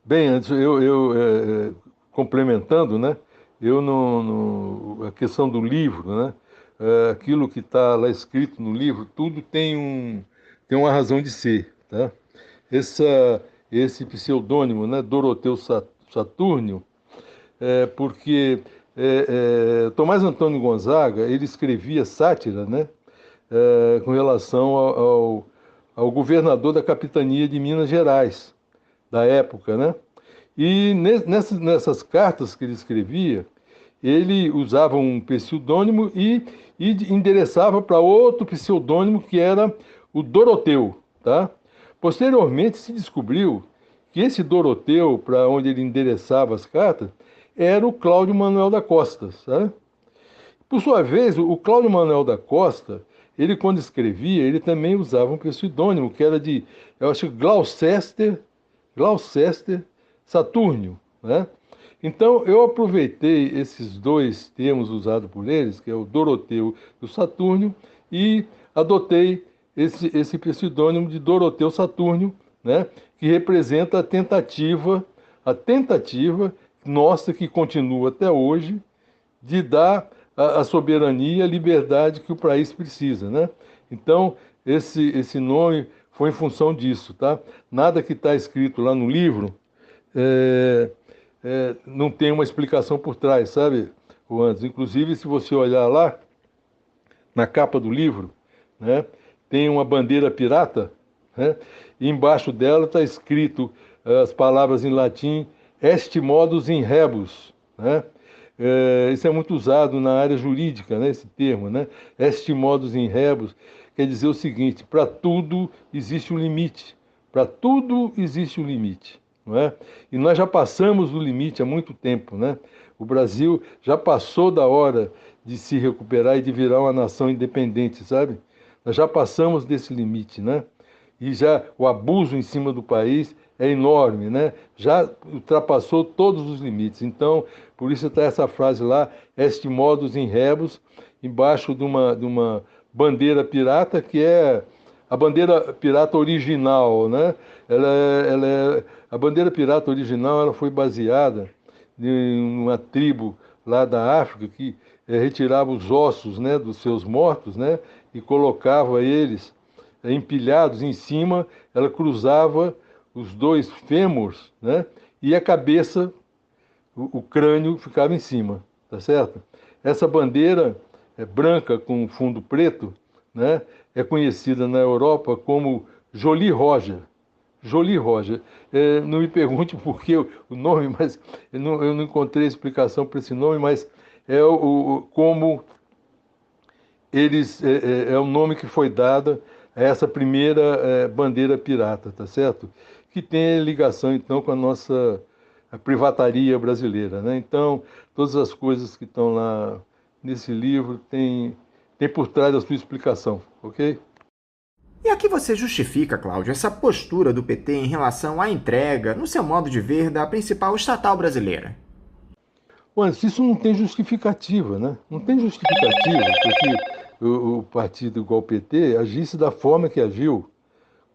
Bem, antes eu complementando, né, a questão do livro, né, aquilo que está lá escrito no livro, tudo tem uma razão de ser, tá? Esse pseudônimo, né, Doroteu Saturnio, porque Tomás Antônio Gonzaga, ele escrevia sátira, né, com relação ao governador da capitania de Minas Gerais, da época, né? E nessas cartas que ele escrevia, ele usava um pseudônimo e endereçava para outro pseudônimo que era o Doroteu, tá? Posteriormente se descobriu que esse Doroteu, para onde ele endereçava as cartas, era o Cláudio Manuel da Costa, sabe? Por sua vez, o Cláudio Manuel da Costa, ele quando escrevia, ele também usava um pseudônimo, que era de, eu acho, Gloucester Saturnio, né? Então, eu aproveitei esses dois termos usados por eles, que é o Doroteu e o Saturnio, e adotei esse pseudônimo de Doroteu Saturnio, né? Que representa a tentativa nossa, que continua até hoje, de dar a soberania, a liberdade que o país precisa, né? Então, esse nome foi em função disso, tá? Nada que está escrito lá no livro não tem uma explicação por trás, sabe, Anderson? Inclusive, se você olhar lá, na capa do livro, né, tem uma bandeira pirata, né, e embaixo dela está escrito as palavras em latim, est modus in rebus, né? Isso é muito usado na área jurídica, né, esse termo, né? Est modus in rebus quer dizer o seguinte: para tudo existe um limite, para tudo existe um limite, não é? E nós já passamos do limite há muito tempo, né? O Brasil já passou da hora de se recuperar e de virar uma nação independente, sabe? Nós já passamos desse limite, né? E já o abuso em cima do país é enorme, né? Já ultrapassou todos os limites. Então, por isso está essa frase lá, est modus in rebus, embaixo de uma bandeira pirata, que é a bandeira pirata original, né? A bandeira pirata original, ela foi baseada em uma tribo lá da África que retirava os ossos, né, dos seus mortos, né, e colocava eles empilhados em cima. Ela cruzava os dois fêmurs, né, e a cabeça, o crânio ficava em cima, tá certo? Essa bandeira branca com fundo preto, né, é conhecida na Europa como Jolly Roger. Jolly Roger. Não me pergunte por que o nome, mas eu não encontrei explicação para esse nome, mas como eles é o nome que foi dado a essa primeira bandeira pirata, tá certo? Que tem ligação então com a nossa privataria brasileira, né? Então, todas as coisas que estão lá nesse livro tem por trás a sua explicação, ok? E a que você justifica, Cláudio, essa postura do PT em relação à entrega, no seu modo de ver, da principal estatal brasileira? Olha, isso não tem justificativa, né? Não tem justificativa porque o partido igual o PT agisse da forma que agiu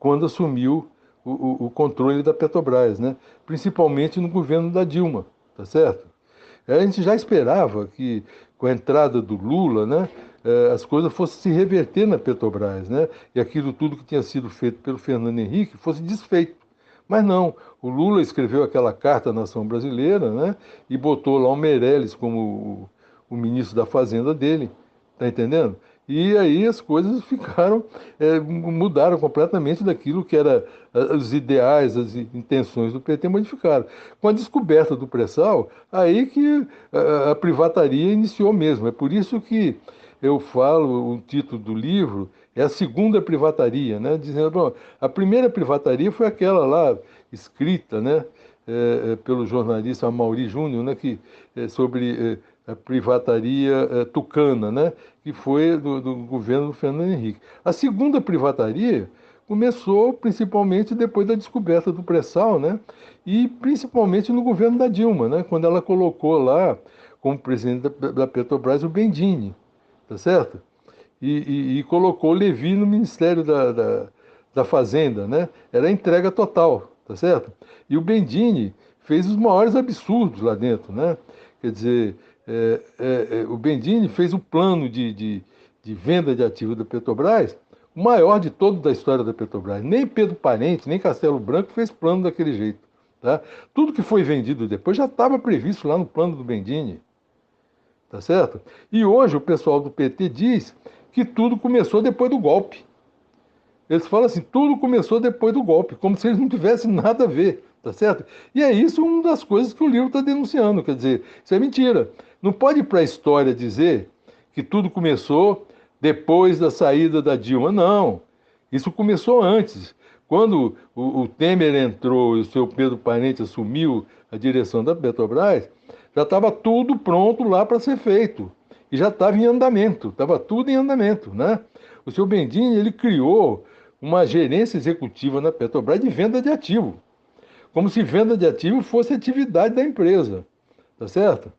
quando assumiu o controle da Petrobras, né? Principalmente no governo da Dilma, tá certo? A gente já esperava que, com a entrada do Lula, né, as coisas fossem se reverter na Petrobras, né? E aquilo tudo que tinha sido feito pelo Fernando Henrique fosse desfeito. Mas não, o Lula escreveu aquela carta à nação brasileira, né, e botou lá o Meirelles como o ministro da Fazenda dele, tá entendendo? E aí as coisas mudaram completamente daquilo que era os ideais, as intenções do PT modificaram. Com a descoberta do pré-sal, aí que a privataria iniciou mesmo. É por isso que eu falo, o título do livro é a segunda privataria, né? Dizendo, bom, a primeira privataria foi aquela lá, escrita, né, pelo jornalista Amaury Júnior, né, sobre a privataria tucana, né, que foi do governo do Fernando Henrique. A segunda privataria começou principalmente depois da descoberta do pré-sal, né, e principalmente no governo da Dilma, né, quando ela colocou lá como presidente da Petrobras o Bendini, tá certo? E colocou o Levi no Ministério da Fazenda, né? Era a entrega total, tá certo? E o Bendini fez os maiores absurdos lá dentro, né? Quer dizer, o Bendini fez o plano de venda de ativos da Petrobras, o maior de todo da história da Petrobras. Nem Pedro Parente, nem Castelo Branco fez plano daquele jeito, tá? Tudo que foi vendido depois já estava previsto lá no plano do Bendini, tá certo? E hoje o pessoal do PT diz que tudo começou depois do golpe. Eles falam assim, tudo começou depois do golpe, como se eles não tivessem nada a ver, tá certo? E é isso uma das coisas que o livro está denunciando, quer dizer, isso é mentira. Não pode ir para a história dizer que tudo começou depois da saída da Dilma, não. Isso começou antes, Quando o Temer entrou e o seu Pedro Parente assumiu a direção da Petrobras, já estava tudo pronto lá para ser feito. E já estava em andamento, estava tudo em andamento, né? O senhor Bendini, ele criou uma gerência executiva na Petrobras de venda de ativo, como se venda de ativo fosse atividade da empresa, tá certo?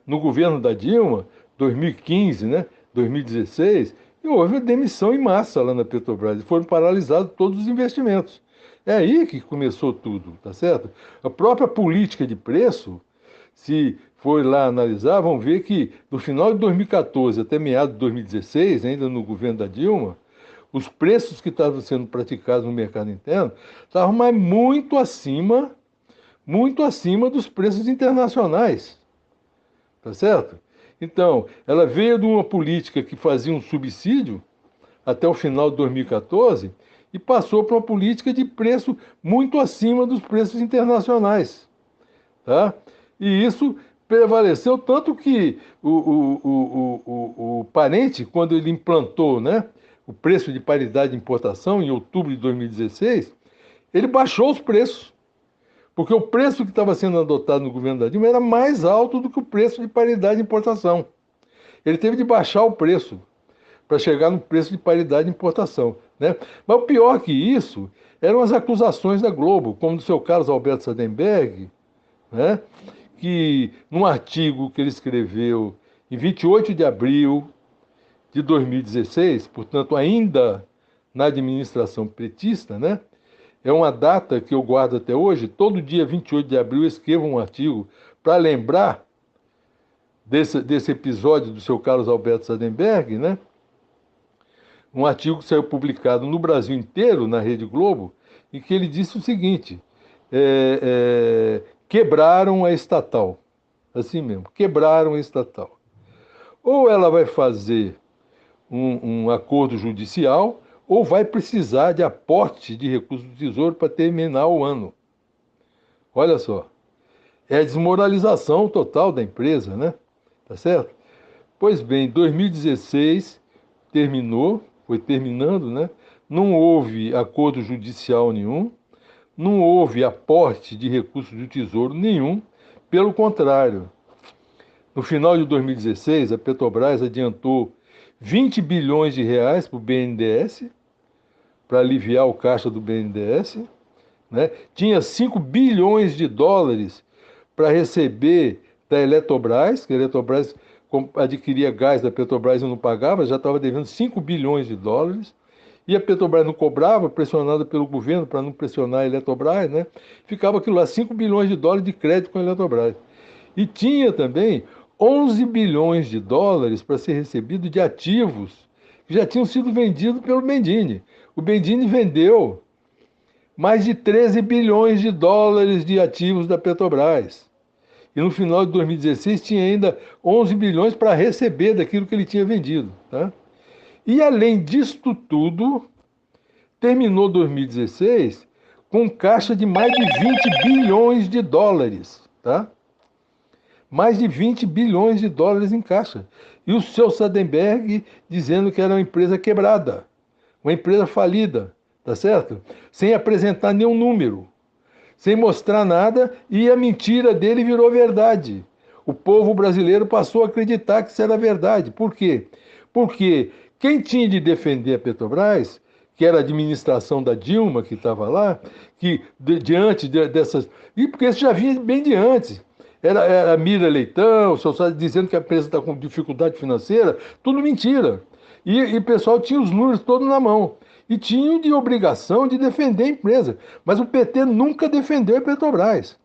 No governo da Dilma, 2015, né, 2016, houve demissão em massa lá na Petrobras, e foram paralisados todos os investimentos. É aí que começou tudo, tá certo? A própria política de preço, se for lá analisar, vão ver que no final de 2014 até meados de 2016, ainda no governo da Dilma, os preços que estavam sendo praticados no mercado interno estavam mais muito acima dos preços internacionais. Tá certo? Então, ela veio de uma política que fazia um subsídio até o final de 2014 e passou para uma política de preço muito acima dos preços internacionais. Tá? E isso prevaleceu tanto que o Parente, quando ele implantou, né, o preço de paridade de importação em outubro de 2016, ele baixou os preços. Porque o preço que estava sendo adotado no governo da Dilma era mais alto do que o preço de paridade de importação. Ele teve de baixar o preço para chegar no preço de paridade de importação, né? Mas o pior que isso eram as acusações da Globo, como do seu Carlos Alberto Sadenberg, né? Que num artigo que ele escreveu em 28 de abril de 2016, portanto ainda na administração petista, né? É uma data que eu guardo até hoje. Todo dia 28 de abril eu escrevo um artigo para lembrar desse episódio do seu Carlos Alberto Sadenberg, né? Um artigo que saiu publicado no Brasil inteiro, na Rede Globo, em que ele disse o seguinte: quebraram a estatal. Assim mesmo, quebraram a estatal. Ou ela vai fazer um acordo judicial, ou vai precisar de aporte de recursos do Tesouro para terminar o ano. Olha só, é a desmoralização total da empresa, né? Tá certo? Pois bem, 2016 foi terminando, né? Não houve acordo judicial nenhum, não houve aporte de recursos do Tesouro nenhum, pelo contrário. No final de 2016, a Petrobras adiantou 20 bilhões de reais para o BNDES, para aliviar o caixa do BNDES, né? Tinha 5 bilhões de dólares para receber da Eletrobras, que a Eletrobras adquiria gás da Petrobras e não pagava, já estava devendo 5 bilhões de dólares, e a Petrobras não cobrava, pressionada pelo governo para não pressionar a Eletrobras, né? Ficava aquilo lá, 5 bilhões de dólares de crédito com a Eletrobras. E tinha também 11 bilhões de dólares para ser recebido de ativos que já tinham sido vendidos pelo Bendini. O Bendini vendeu mais de 13 bilhões de dólares de ativos da Petrobras. E no final de 2016 tinha ainda 11 bilhões para receber daquilo que ele tinha vendido. Tá? E além disto tudo, terminou 2016 com caixa de mais de 20 bilhões de dólares. Tá? Mais de 20 bilhões de dólares em caixa. E o seu Sadenberg dizendo que era uma empresa quebrada, uma empresa falida, tá certo? Sem apresentar nenhum número, sem mostrar nada, e a mentira dele virou verdade. O povo brasileiro passou a acreditar que isso era verdade. Por quê? Porque quem tinha de defender a Petrobras, que era a administração da Dilma que estava lá, que diante dessas... E porque isso já vinha bem de antes. Era a Mira Leitão, dizendo que a empresa está com dificuldade financeira, tudo mentira. E o pessoal tinha os números todos na mão. E tinham de obrigação de defender a empresa. Mas o PT nunca defendeu a Petrobras.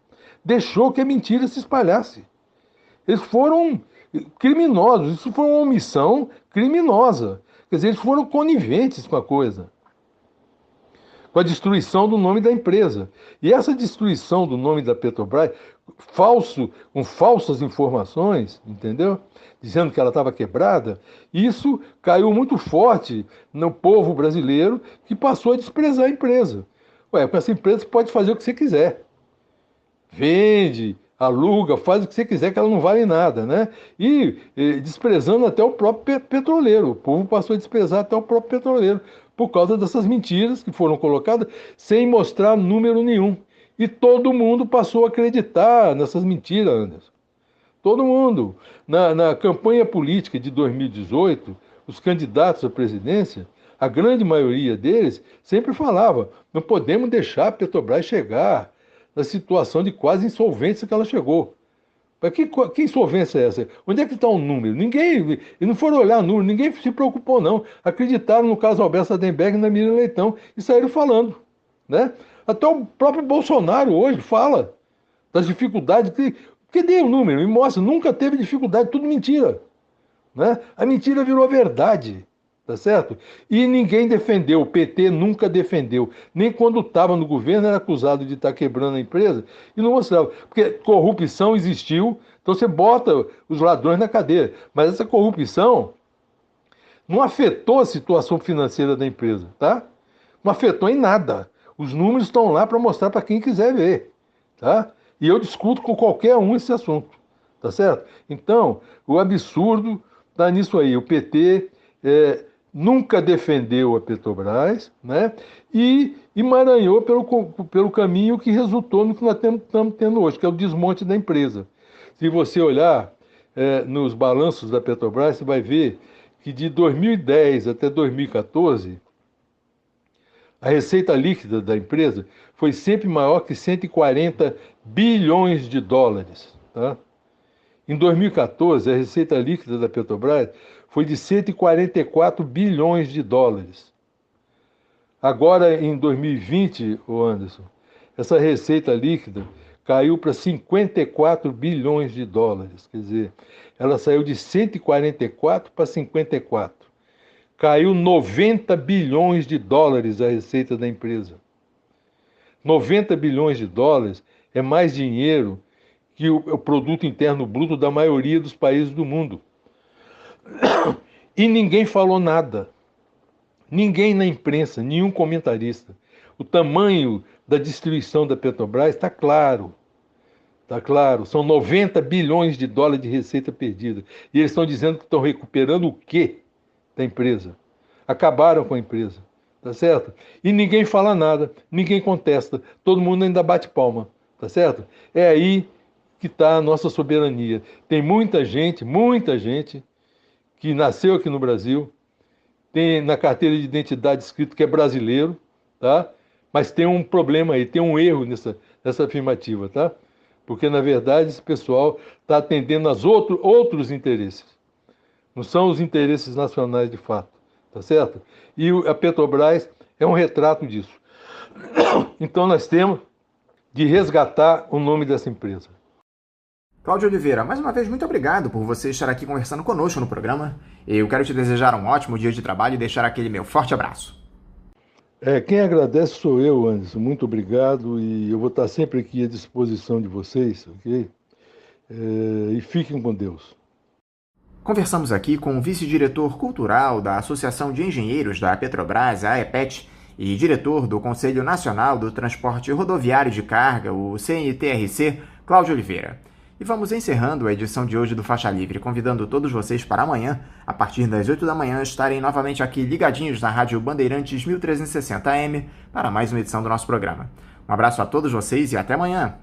Deixou que a mentira se espalhasse. Eles foram criminosos, isso foi uma omissão criminosa. Quer dizer, eles foram coniventes com a coisa, com a destruição do nome da empresa. E essa destruição do nome da Petrobras, com falsas informações, entendeu? Dizendo que ela estava quebrada, isso caiu muito forte no povo brasileiro, que passou a desprezar a empresa. Ué, com essa empresa você pode fazer o que você quiser. Vende, aluga, faz o que você quiser, que ela não vale nada, né? E desprezando até o próprio petroleiro. O povo passou a desprezar até o próprio petroleiro. por causa dessas mentiras que foram colocadas sem mostrar número nenhum. E todo mundo passou a acreditar nessas mentiras, Anderson. Todo mundo. Na campanha política de 2018, os candidatos à presidência, a grande maioria deles sempre falava: não podemos deixar a Petrobras chegar na situação de quase insolvência que ela chegou. Mas que insolvência é essa? Onde é que está o número? Ninguém, e não foram olhar o número, ninguém se preocupou não. Acreditaram no caso Alberto Sadenberg e na Miriam Leitão e saíram falando, né? Até o próprio Bolsonaro hoje fala das dificuldades. Que dê o número e mostra, nunca teve dificuldade, tudo mentira, né? A mentira virou verdade. Tá certo? E ninguém defendeu, o PT nunca defendeu. Nem quando estava no governo era acusado de estar quebrando a empresa e não mostrava. Porque corrupção existiu, então você bota os ladrões na cadeia. Mas essa corrupção não afetou a situação financeira da empresa, tá? Não afetou em nada. Os números estão lá para mostrar para quem quiser ver, tá? E eu discuto com qualquer um esse assunto, tá certo? Então, o absurdo está nisso aí. O PT... nunca defendeu a Petrobras, né? E emaranhou pelo caminho que resultou no que nós estamos tendo hoje, que é o desmonte da empresa. Se você olhar nos balanços da Petrobras, você vai ver que de 2010 até 2014, a receita líquida da empresa foi sempre maior que 140 bilhões de dólares. Tá? Em 2014, a receita líquida da Petrobras foi de 144 bilhões de dólares. Agora, em 2020, Anderson, essa receita líquida caiu para 54 bilhões de dólares. Quer dizer, ela saiu de 144 para 54. Caiu 90 bilhões de dólares a receita da empresa. 90 bilhões de dólares é mais dinheiro que o produto interno bruto da maioria dos países do mundo. E ninguém falou nada. Ninguém na imprensa, nenhum comentarista. O tamanho da destruição da Petrobras está claro. Está claro. São 90 bilhões de dólares de receita perdida. E eles estão dizendo que estão recuperando o quê da empresa? Acabaram com a empresa. Tá certo? E ninguém fala nada, ninguém contesta. Todo mundo ainda bate palma. Tá certo? É aí que está a nossa soberania. Tem muita gente que nasceu aqui no Brasil, tem na carteira de identidade escrito que é brasileiro, tá? Mas tem um problema aí, tem um erro nessa afirmativa, tá? Porque, na verdade, esse pessoal está atendendo aos outros interesses. Não são os interesses nacionais de fato, tá certo? E a Petrobras é um retrato disso. Então, nós temos de resgatar o nome dessa empresa. Cláudio Oliveira, mais uma vez, muito obrigado por você estar aqui conversando conosco no programa. Eu quero te desejar um ótimo dia de trabalho e deixar aquele meu forte abraço. Quem agradece sou eu, Anderson. Muito obrigado e eu vou estar sempre aqui à disposição de vocês, ok? E fiquem com Deus. Conversamos aqui com o vice-diretor cultural da Associação de Engenheiros da Petrobras, a AEPET, e diretor do Conselho Nacional do Transporte Rodoviário de Carga, o CNTRC, Cláudio Oliveira. E vamos encerrando a edição de hoje do Faixa Livre, convidando todos vocês para amanhã, a partir das 8 da manhã, estarem novamente aqui ligadinhos na Rádio Bandeirantes 1360 AM para mais uma edição do nosso programa. Um abraço a todos vocês e até amanhã!